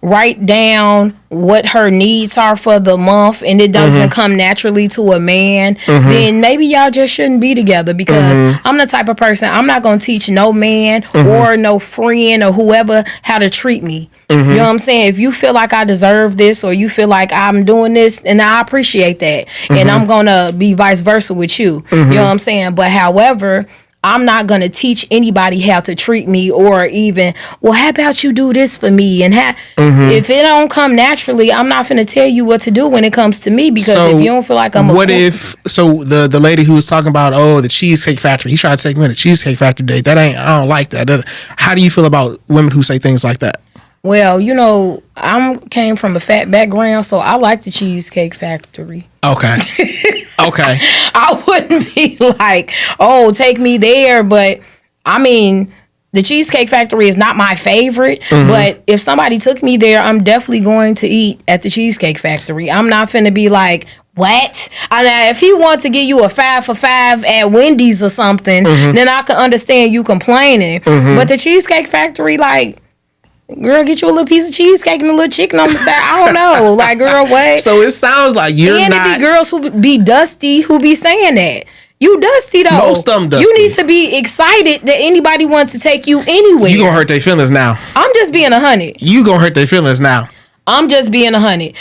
write down what her needs are for the month and it doesn't come naturally to a man, then maybe y'all just shouldn't be together, because I'm the type of person, I'm not going to teach no man or no friend or whoever how to treat me. You know what I'm saying? If you feel like I deserve this or you feel like I'm doing this, and I appreciate that, and I'm going to be vice versa with you. You know what I'm saying? But however, I'm not going to teach anybody how to treat me, or even, well, how about you do this for me? And if it don't come naturally, I'm not going to tell you what to do when it comes to me, because if you don't feel like I'm the lady who was talking about, the Cheesecake Factory, he tried to take me to the Cheesecake Factory date. I don't like that. How do you feel about women who say things like that? Well, you know, I came from a fat background, so I like the Cheesecake Factory. Okay. Okay. I wouldn't be like, oh, take me there. But, I mean, the Cheesecake Factory is not my favorite. But if somebody took me there, I'm definitely going to eat at the Cheesecake Factory. I'm not finna be like, what? If he wants to give you a 5 for $5 at Wendy's or something, then I can understand you complaining. But the Cheesecake Factory, like, girl, get you a little piece of cheesecake and a little chicken on the side. I don't know. Like, girl, what? So it sounds like you're not. And it be girls who be dusty who be saying that. You dusty though. Most of them dusty. You need to be excited that anybody wants to take you anywhere. You gonna hurt their feelings now. I'm just being 100. You gonna hurt their feelings now. I'm just being 100.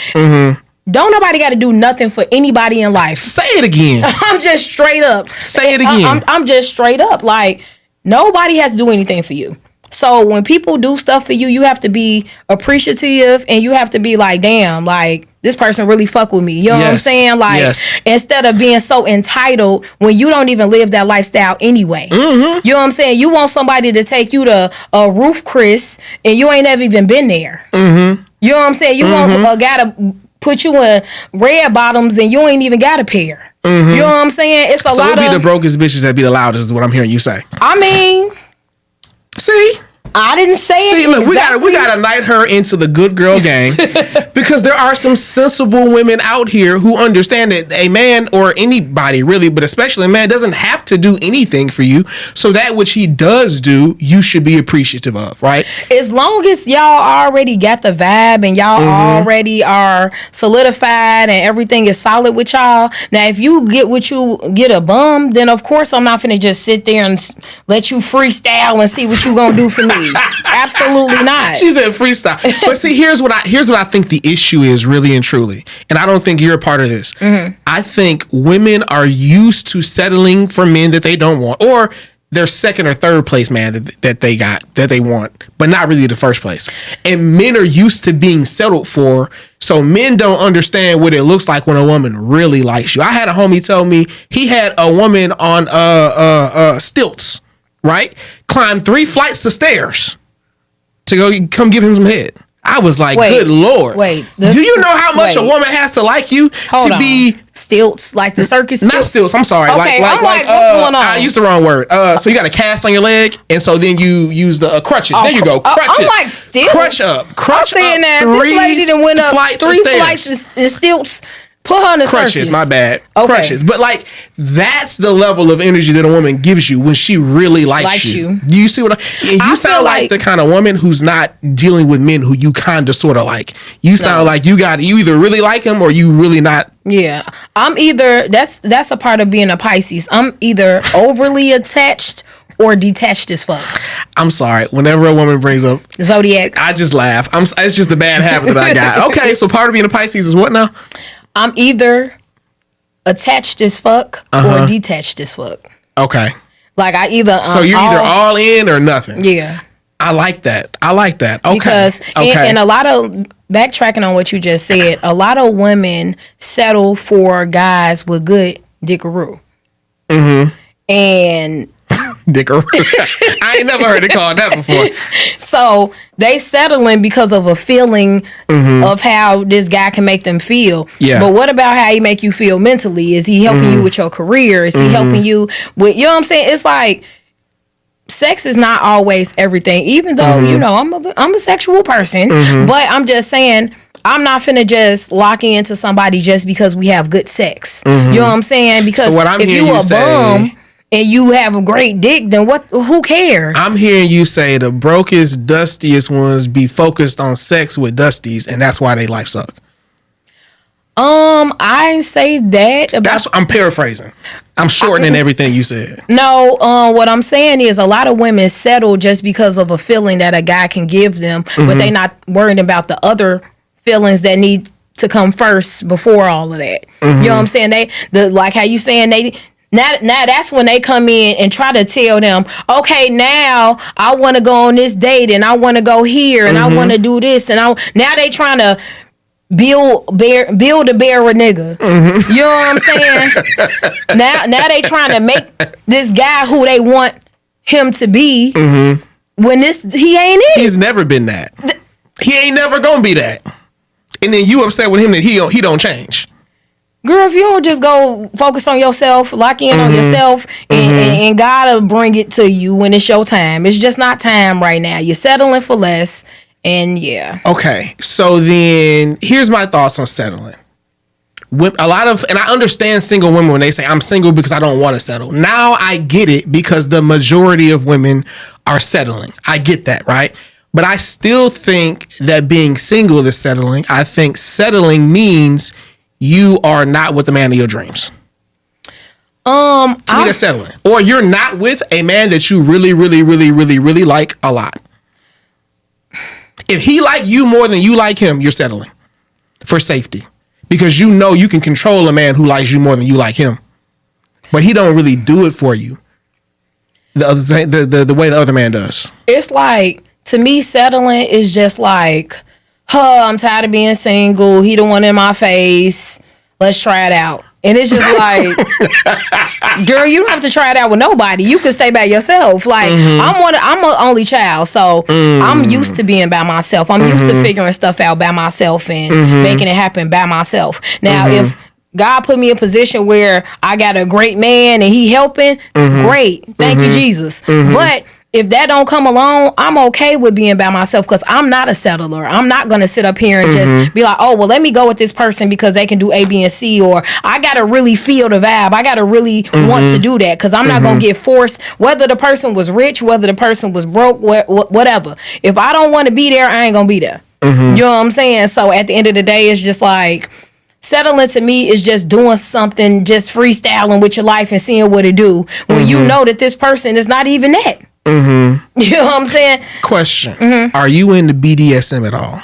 Don't nobody got to do nothing for anybody in life. Say it again. I'm just straight up. Say it again. I'm just straight up. Like, nobody has to do anything for you. So when people do stuff for you, you have to be appreciative and you have to be like, damn, like, this person really fuck with me. You know what I'm saying? Like, instead of being so entitled when you don't even live that lifestyle anyway. You know what I'm saying? You want somebody to take you to a roof, Chris, and you ain't never even been there. You know what I'm saying? You want a guy to put you in red bottoms and you ain't even got a pair. You know what I'm saying? It's a lot of... So it be the brokest bitches that be the loudest is what I'm hearing you say. I mean... See? I didn't say it. See, look, exactly. we gotta knight her into the good girl gang because there are some sensible women out here who understand that a man or anybody really, but especially a man, doesn't have to do anything for you. So that which he does do, you should be appreciative of, right? As long as y'all already got the vibe and y'all already are solidified and everything is solid with y'all. Now, if you get a bum, then of course I'm not finna just sit there and let you freestyle and see what you gonna do for me. Absolutely not. She said freestyle. But see, here's what I think the issue is really and truly. And I don't think you're a part of this. I think women are used to settling for men that they don't want, or their second or third place man that they want, but not really the first place. And men are used to being settled for. So men don't understand what it looks like when a woman really likes you. I had a homie tell me he had a woman on stilts, right? Climbed 3 flights of stairs to come give him some head. I was like, good Lord. Wait. Do you know how much a woman has to like you to be... Stilts, like the circus stilts? Not stilts, I'm sorry. Okay, what's going on? I used the wrong word. So you got a cast on your leg, and so then you use the crutches. There you go. Crutches. I'm like, stilts? Crutch up. I'm saying that this lady done went up 3 flights and stilts. Put her in the crutches, circus. My bad. Okay. Crutches. But like, that's the level of energy that a woman gives you when she really likes you. Do you see what you sound like the kind of woman who's not dealing with men who you kind of sort of like. You sound like you either really like him or you really not. Yeah. I'm either, that's a part of being a Pisces. I'm either overly attached or detached as fuck. I'm sorry. Whenever a woman brings up Zodiac, I just laugh. It's just a bad habit that I got. Okay, so part of being a Pisces is what now? I'm either attached as fuck or detached as fuck. Okay. Like so you're either all in or nothing. Yeah. I like that. Okay. Because and a lot of backtracking on what you just said, a lot of women settle for guys with good dickaroo. And dickaroo. I ain't never heard it called that before. So they settling because of a feeling of how this guy can make them feel. Yeah. But what about how he make you feel mentally? Is he helping you with your career? Is he helping you with, you know what I'm saying? It's like, sex is not always everything, even though, you know, I'm a sexual person, but I'm just saying, I'm not finna just lock into somebody just because we have good sex. You know what I'm saying? Because so if you a bum and you have a great dick, then who cares? I'm hearing you say the brokest, dustiest ones be focused on sex with dusties, and that's why they life suck. I ain't say that. I'm paraphrasing. I'm shortening everything you said. No, what I'm saying is a lot of women settle just because of a feeling that a guy can give them, but they not worried about the other feelings that need to come first before all of that. You know what I'm saying? Like how you saying now that's when they come in and try to tell them, okay, now I want to go on this date and I want to go here and I want to do this and now they trying to build a bear a nigga. You know what I'm saying? now they trying to make this guy who they want him to be when he ain't it. He's never been that. He ain't never gonna be that. And then you upset with him that he don't change. Girl, if you don't just go focus on yourself, lock in on yourself, and gotta bring it to you when it's your time. It's just not time right now. You're settling for less, and yeah. Okay, so then here's my thoughts on settling. And I understand single women when they say I'm single because I don't want to settle. Now I get it because the majority of women are settling. I get that, right? But I still think that being single is settling. I think settling means you are not with the man of your dreams. To me, that's settling. Or you're not with a man that you really, really, really, really, really like a lot. If he like you more than you like him, you're settling for safety. Because you know you can control a man who likes you more than you like him. But he don't really do it for you the way the other man does. It's like, to me, settling is just like, I'm tired of being single. He the one in my face. Let's try it out. And it's just like, girl, you don't have to try it out with nobody. You can stay by yourself. Like, I'm an only child, so I'm used to being by myself. I'm used to figuring stuff out by myself and making it happen by myself. Now, if God put me in a position where I got a great man and he helping, great. Thank you, Jesus. But if that don't come along, I'm okay with being by myself because I'm not a settler. I'm not going to sit up here and just be like, oh, well, let me go with this person because they can do A, B, and C, or I got to really feel the vibe. I got to really want to do that because I'm not going to get forced, whether the person was rich, whether the person was broke, whatever. If I don't want to be there, I ain't going to be there. You know what I'm saying? So at the end of the day, it's just like, settling to me is just doing something, just freestyling with your life and seeing what it do when you know that this person is not even that. You know what I'm saying? Question: Are you into BDSM at all?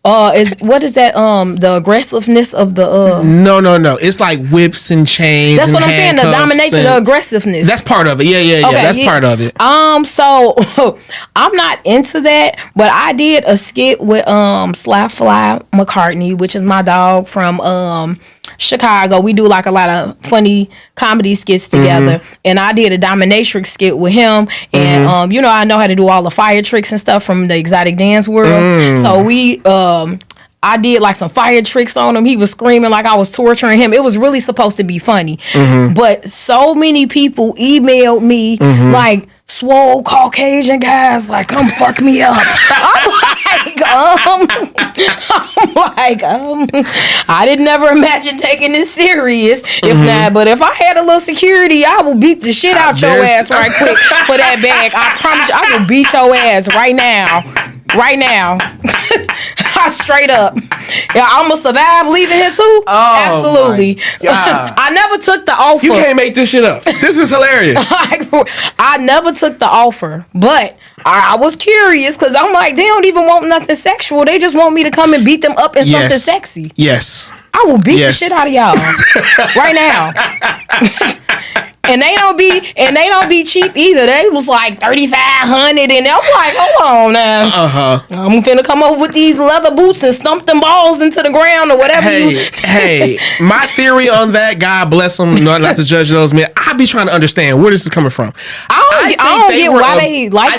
What is that? The aggressiveness of the No. It's like whips and chains. That's and what I'm saying. The domination, the aggressiveness. That's part of it. Yeah. Okay, that's part of it. So I'm not into that, but I did a skit with Sly Fly McCartney, which is my dog from Chicago. We do like a lot of funny comedy skits together, and I did a dominatrix skit with him. And I know how to do all the fire tricks and stuff from the exotic dance world. So we I did like some fire tricks on him. He was screaming like I was torturing him. It was really supposed to be funny, but so many people emailed me like, swole Caucasian guys, like, come fuck me up. I'm like, I didn't never imagine taking this serious. If not, but if I had a little security, I will beat the shit out your ass right quick for that bag. I promise you, I will beat your ass right now. Right now. Straight up. Yeah, I'm gonna survive leaving here too. Oh, absolutely. I never took the offer. You can't make this shit up. This is hilarious. I never took the offer, but I was curious because I'm like, they don't even want nothing sexual. They just want me to come and beat them up in something sexy. Yes. I will beat the shit out of y'all right now. And they don't be cheap either. They was like $3,500, and I'm like, hold on now. I'm finna come over with these leather boots and stump them balls into the ground or whatever. Hey, my theory on that, God bless them, not to judge those men. I be trying to understand where this is coming from. I don't get why they like it. I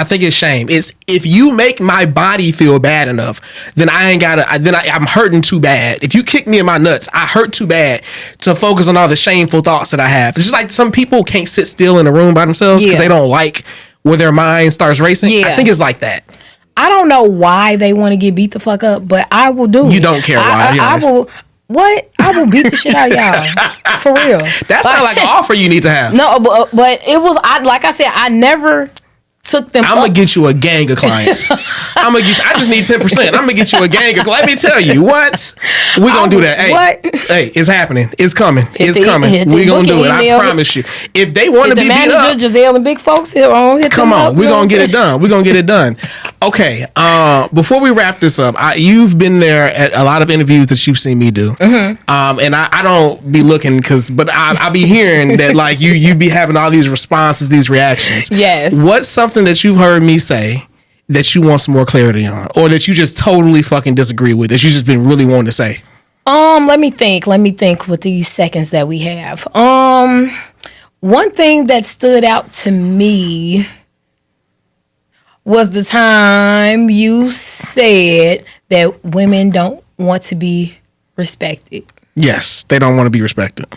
think it's shame. It's if you make my body feel bad enough, then I'm hurting too bad. If you kick me in my nuts, I hurt too bad to focus on all the shameful thoughts that I have. It's just like some people can't sit still in a room by themselves because they don't like where their mind starts racing. I think it's like that. I don't know why they want to get beat the fuck up, but I will do it. You don't care why. I will. What? I will beat the shit out of y'all. For real. That's not like an offer you need to have. No, but it was, like I said, I never took them. I'm gonna get you a gang of clients. I just need 10%. I'm gonna get you a gang of. Let me tell you what we gonna do that. Hey, what? Hey, it's happening. It's coming. It's coming. We gonna do it. I promise you. If they want to be beat up, Giselle and big folks here hit come on. We gonna get it done. We gonna get it done. Okay. Before we wrap this up, you've been there at a lot of interviews that you've seen me do. And I don't be looking but I be hearing that like you be having all these responses, these reactions. Yes. What's something that you've heard me say that you want some more clarity on, or that you just totally fucking disagree with, that you just been really wanting to say? Let me think with these seconds that we have. One thing that stood out to me was the time you said that women don't want to be respected. Yes, they don't want to be respected.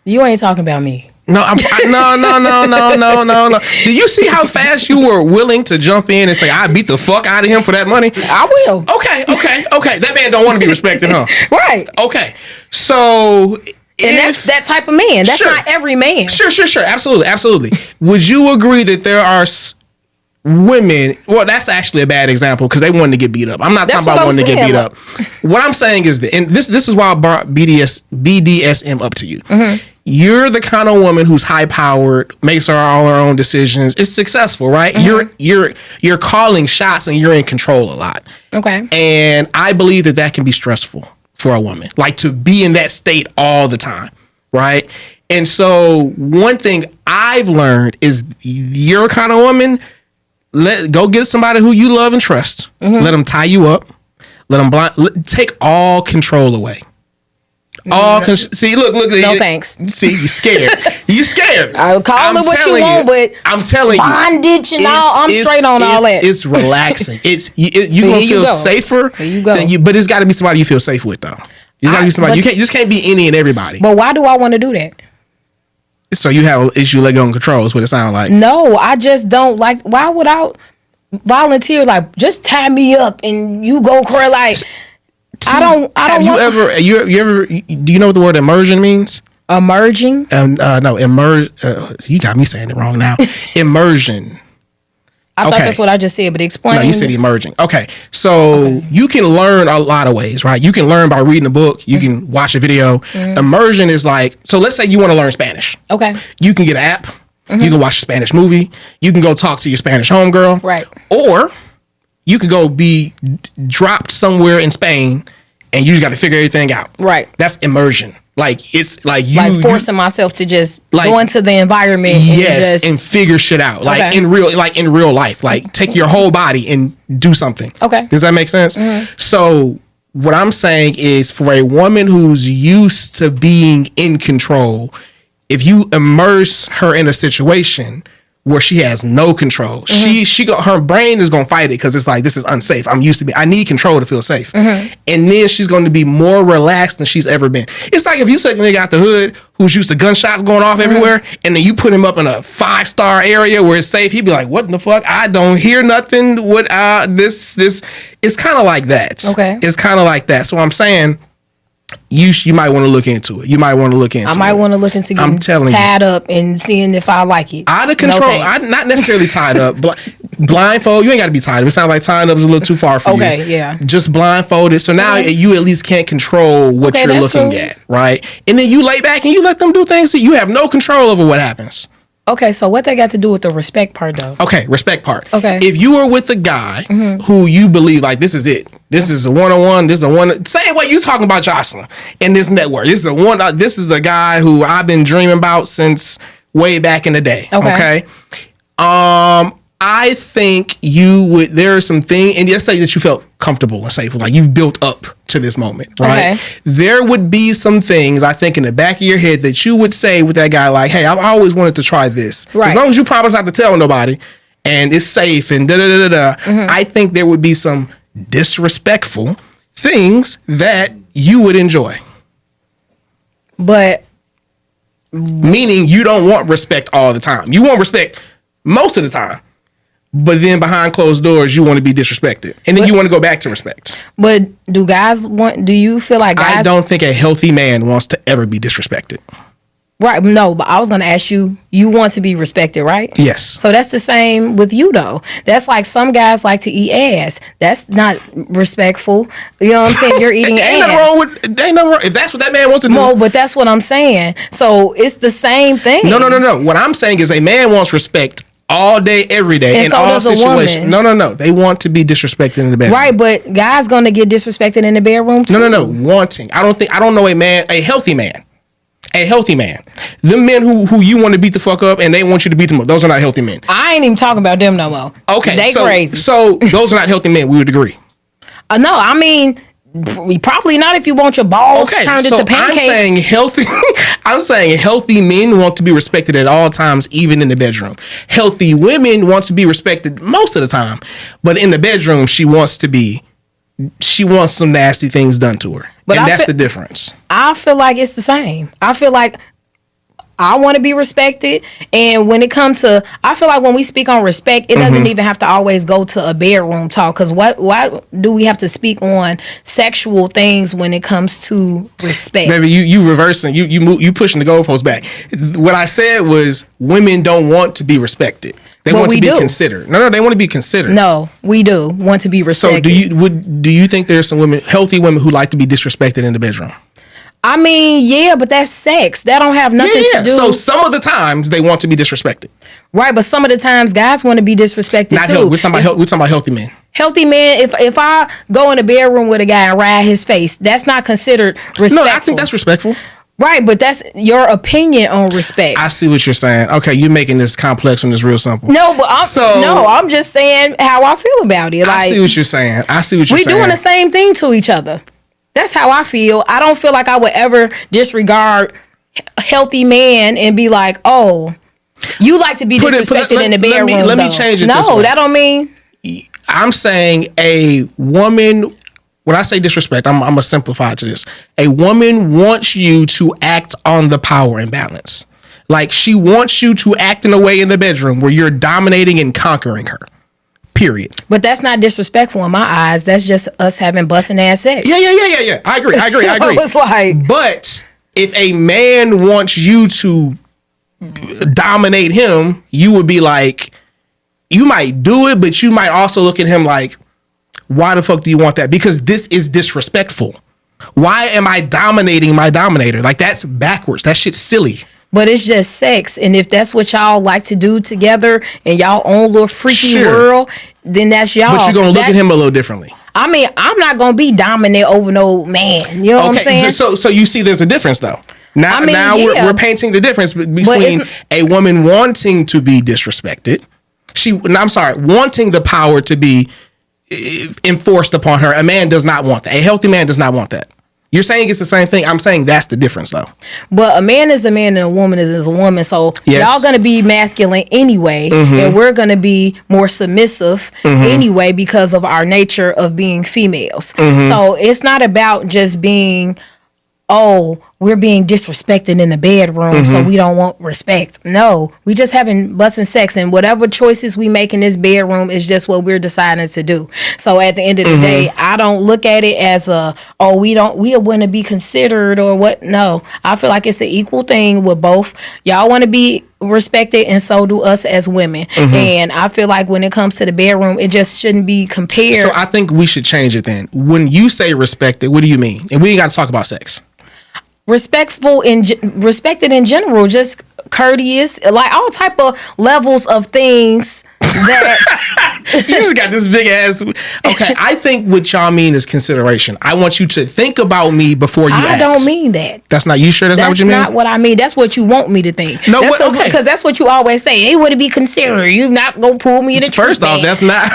You ain't talking about me. No, no. Do you see how fast you were willing to jump in and say, I beat the fuck out of him for that money? I will. Okay. That man don't want to be respected, huh? Right. Okay. So... And that's that type of man. That's not every man. Sure. Absolutely. Would you agree that there are women... Well, that's actually a bad example because they wanted to get beat up. I'm not talking about wanting to get beat up. What I'm saying is that, and this is why I brought BDSM up to you. you're the kind of woman who's high powered, makes all her own decisions, is successful, right? You're calling shots and you're in control a lot. Okay. And I believe that can be stressful for a woman, like to be in that state all the time, right? And so one thing I've learned is you're a kind of woman, go get somebody who you love and trust. Let them tie you up. Let them take all control away. See, look. No thanks. See, you scared. You scared. I'll call it what you want, but I'm telling you, bondage and all. I'm straight on all that. It's relaxing. You're gonna feel safer. There you go. But it's got to be somebody you feel safe with, though. You got to be somebody. You can't be any and everybody. But why do I want to do that? So you have an issue let go and control. Is what it sounds like. No, I just don't like. Why would I volunteer? Like, just tie me up and you go cry. Like, I don't. Have you ever? Do you know what the word immersion means? Emerging? No, immerse. You got me saying it wrong now. Immersion. I thought that's what I just said, but explain. No, you said emerging. Okay, so you can learn a lot of ways, right? You can learn by reading a book. You can watch a video. Immersion is like, so let's say you want to learn Spanish. Okay. You can get an app. You can watch a Spanish movie. You can go talk to your Spanish homegirl. Right. Or you could go be dropped somewhere in Spain and you just got to figure everything out. Right. That's immersion. Like, it's like you. Like forcing myself to just go into the environment and figure shit out. Like in real life. Like take your whole body and do something. Okay. Does that make sense? So what I'm saying is, for a woman who's used to being in control, if you immerse her in a situation where she has no control, her brain is gonna fight it because it's like, this is unsafe. I need control to feel safe. And then she's going to be more relaxed than she's ever been. It's like if you take a nigga out the hood who's used to gunshots going off everywhere, and then you put him up in a 5-star area where it's safe, he'd be like, what in the fuck? I don't hear nothing. What this it's kind of like that. Okay. It's kind of like that. So I'm saying, you might want to look into it. I might want to look into getting tied up and seeing if I like it. Out of control. I'm not necessarily tied up. Blindfold. You ain't got to be tied up. It sounds like tying up is a little too far for you. Okay, yeah. Just blindfolded. So now you at least can't control what you're looking at, right? And then you lay back and you let them do things that you have no control over what happens. Okay, so what they got to do with the respect part, though? Okay, respect part. Okay. If you are with a guy who you believe, like, this is it. This is a one-on-one. This is a one. Same way you talking about Jocelyn in this network. This is the guy who I've been dreaming about since way back in the day. Okay. I think there are some things, and let's say that you felt comfortable and safe, like you've built up to this moment, right? Okay. There would be some things, I think, in the back of your head that you would say with that guy, like, hey, I've always wanted to try this. Right. As long as you promise not to tell nobody and it's safe and da-da-da-da-da, I think there would be some disrespectful things that you would enjoy. But meaning you don't want respect all the time. You want respect most of the time. But then behind closed doors, you want to be disrespected. And then you want to go back to respect. But do you feel like guys... I don't think a healthy man wants to ever be disrespected. Right. No, but I was going to ask you want to be respected, right? Yes. So that's the same with you, though. That's like some guys like to eat ass. That's not respectful. You know what I'm saying? You're eating ass. Ain't nothing wrong. If that's what that man wants to do. No, but that's what I'm saying. So it's the same thing. No. What I'm saying is a man wants respect all day, every day, and in so all situations. No. They want to be disrespected in the bedroom. Right, but guys gonna get disrespected in the bedroom too. No. Wanting. I don't know a healthy man. The men who you want to beat the fuck up and they want you to beat them up. Those are not healthy men. I ain't even talking about them no more. Okay. They crazy. So those are not healthy men. We would agree. No, I mean, probably not if you want your balls turned into pancakes. I'm saying healthy men want to be respected at all times, even in the bedroom. Healthy women want to be respected most of the time, but in the bedroom, she wants some nasty things done to her. But that's the difference. I feel like it's the same. I feel like I want to be respected. And when it comes to, I feel like when we speak on respect, it doesn't even have to always go to a bedroom talk. Because why do we have to speak on sexual things when it comes to respect? Baby, you reversing, you pushing the goalpost back. What I said was women don't want to be respected. They want to be considered. No, they want to be considered. No, we do want to be respected. So do you think there's some women, healthy women, who like to be disrespected in the bedroom? I mean, yeah, but that's sex. That don't have nothing to do. So some of the times they want to be disrespected. Right, but some of the times guys want to be disrespected too. We're talking about healthy men. Healthy man, if I go in the bedroom with a guy and ride his face, that's not considered respectful. No, I think that's respectful. Right, but that's your opinion on respect. I see what you're saying. Okay, you're making this complex when it's real simple. No, but I'm just saying how I feel about it. I see what you're saying. We doing the same thing to each other. That's how I feel. I don't feel like I would ever disregard a healthy man and be like, oh, you like to be disrespected in the bedroom. Let me change it. No, that don't mean. I'm saying a woman. When I say disrespect, I'm gonna simplify it to this. A woman wants you to act on the power imbalance. Like she wants you to act in a way in the bedroom where you're dominating and conquering her. Period. But that's not disrespectful in my eyes. That's just us having busting ass sex. Yeah. I agree. It's like, but if a man wants you to dominate him, you would be like, you might do it, but you might also look at him like, why the fuck do you want that? Because this is disrespectful. Why am I dominating my dominator? Like, that's backwards. That shit's silly. But it's just sex. And if that's what y'all like to do together in y'all own little freaky world, then that's y'all. But you're going to look at him a little differently. I mean, I'm not going to be dominant over no man. You know what I'm saying? So you see there's a difference, though. Now we're painting the difference between a woman wanting to be disrespected. Wanting the power to be enforced upon her. A man does not want that. A healthy man does not want that. You're saying it's the same thing. I'm saying that's the difference, though. But a man is a man and a woman is a woman. So y'all going to be masculine anyway. And we're going to be more submissive anyway because of our nature of being females. So it's not about just being, oh, we're being disrespected in the bedroom, so we don't want respect. No, we just having busting sex, and whatever choices we make in this bedroom is just what we're deciding to do. So at the end of the day, I don't look at it as we want to be considered or what. No, I feel like it's an equal thing with both. Y'all want to be respected, and so do us as women. And I feel like when it comes to the bedroom, it just shouldn't be compared. So I think we should change it then. When you say respected, what do you mean? And we ain't got to talk about sex. Respected in general, just courteous, like all type of levels of things that you just got this big ass. Okay, I think what y'all mean is consideration. I want you to think about me before you ask. I don't mean that. That's not, you sure that's not what you mean? That's not what I mean. That's what you want me to think. No, because that's what you always say. Hey, would it be considerate? You not gonna pull me in the First off, that's not.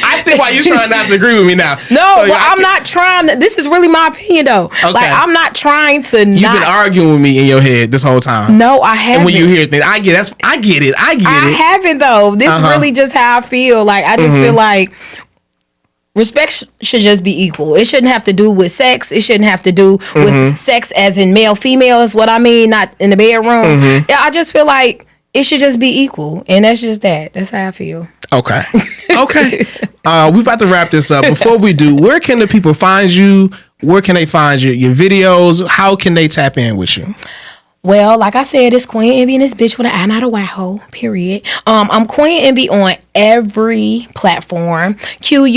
I see why you're trying not to agree with me now. No, so, I'm not trying to. This is really my opinion, though. Okay. Like, I'm not trying to. You've been arguing with me in your head this whole time. No, I haven't. And when you hear things, I get it. I haven't, though. This is really just how I feel. Like, I just feel like respect should just be equal. It shouldn't have to do with sex. It shouldn't have to do with sex as in male, female is what I mean, not in the bedroom. I just feel like it should just be equal. And that's just that. That's how I feel. Okay. We about to wrap this up. Before we do, where can the people find you? Where can they find your videos? How can they tap in with you? Well, like I said, it's Queen Envi and this bitch with an I, not a Y-ho, period. I'm Queen Envi on every platform. QUEENENVI.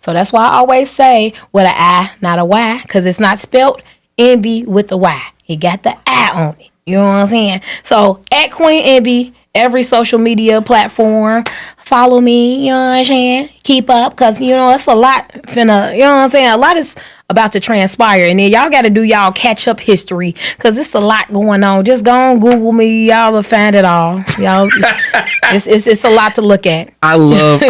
So that's why I always say with an I, not a Y, because it's not spelled Envy with the Y. It got the I on it. You know what I'm saying? So at Queen Envi, every social media platform. Follow me, you know what I'm saying? Keep up, because, you know, it's a lot finna, you know what I'm saying? A lot is about to transpire, and then y'all got to do y'all catch-up history, because it's a lot going on. Just go on Google me. Y'all will find it all. Y'all, it's a lot to look at. I love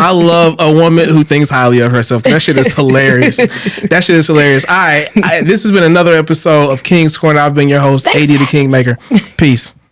a woman who thinks highly of herself. That shit is hilarious. All right. This has been another episode of King's Corner. I've been your host, AD the Kingmaker. Peace.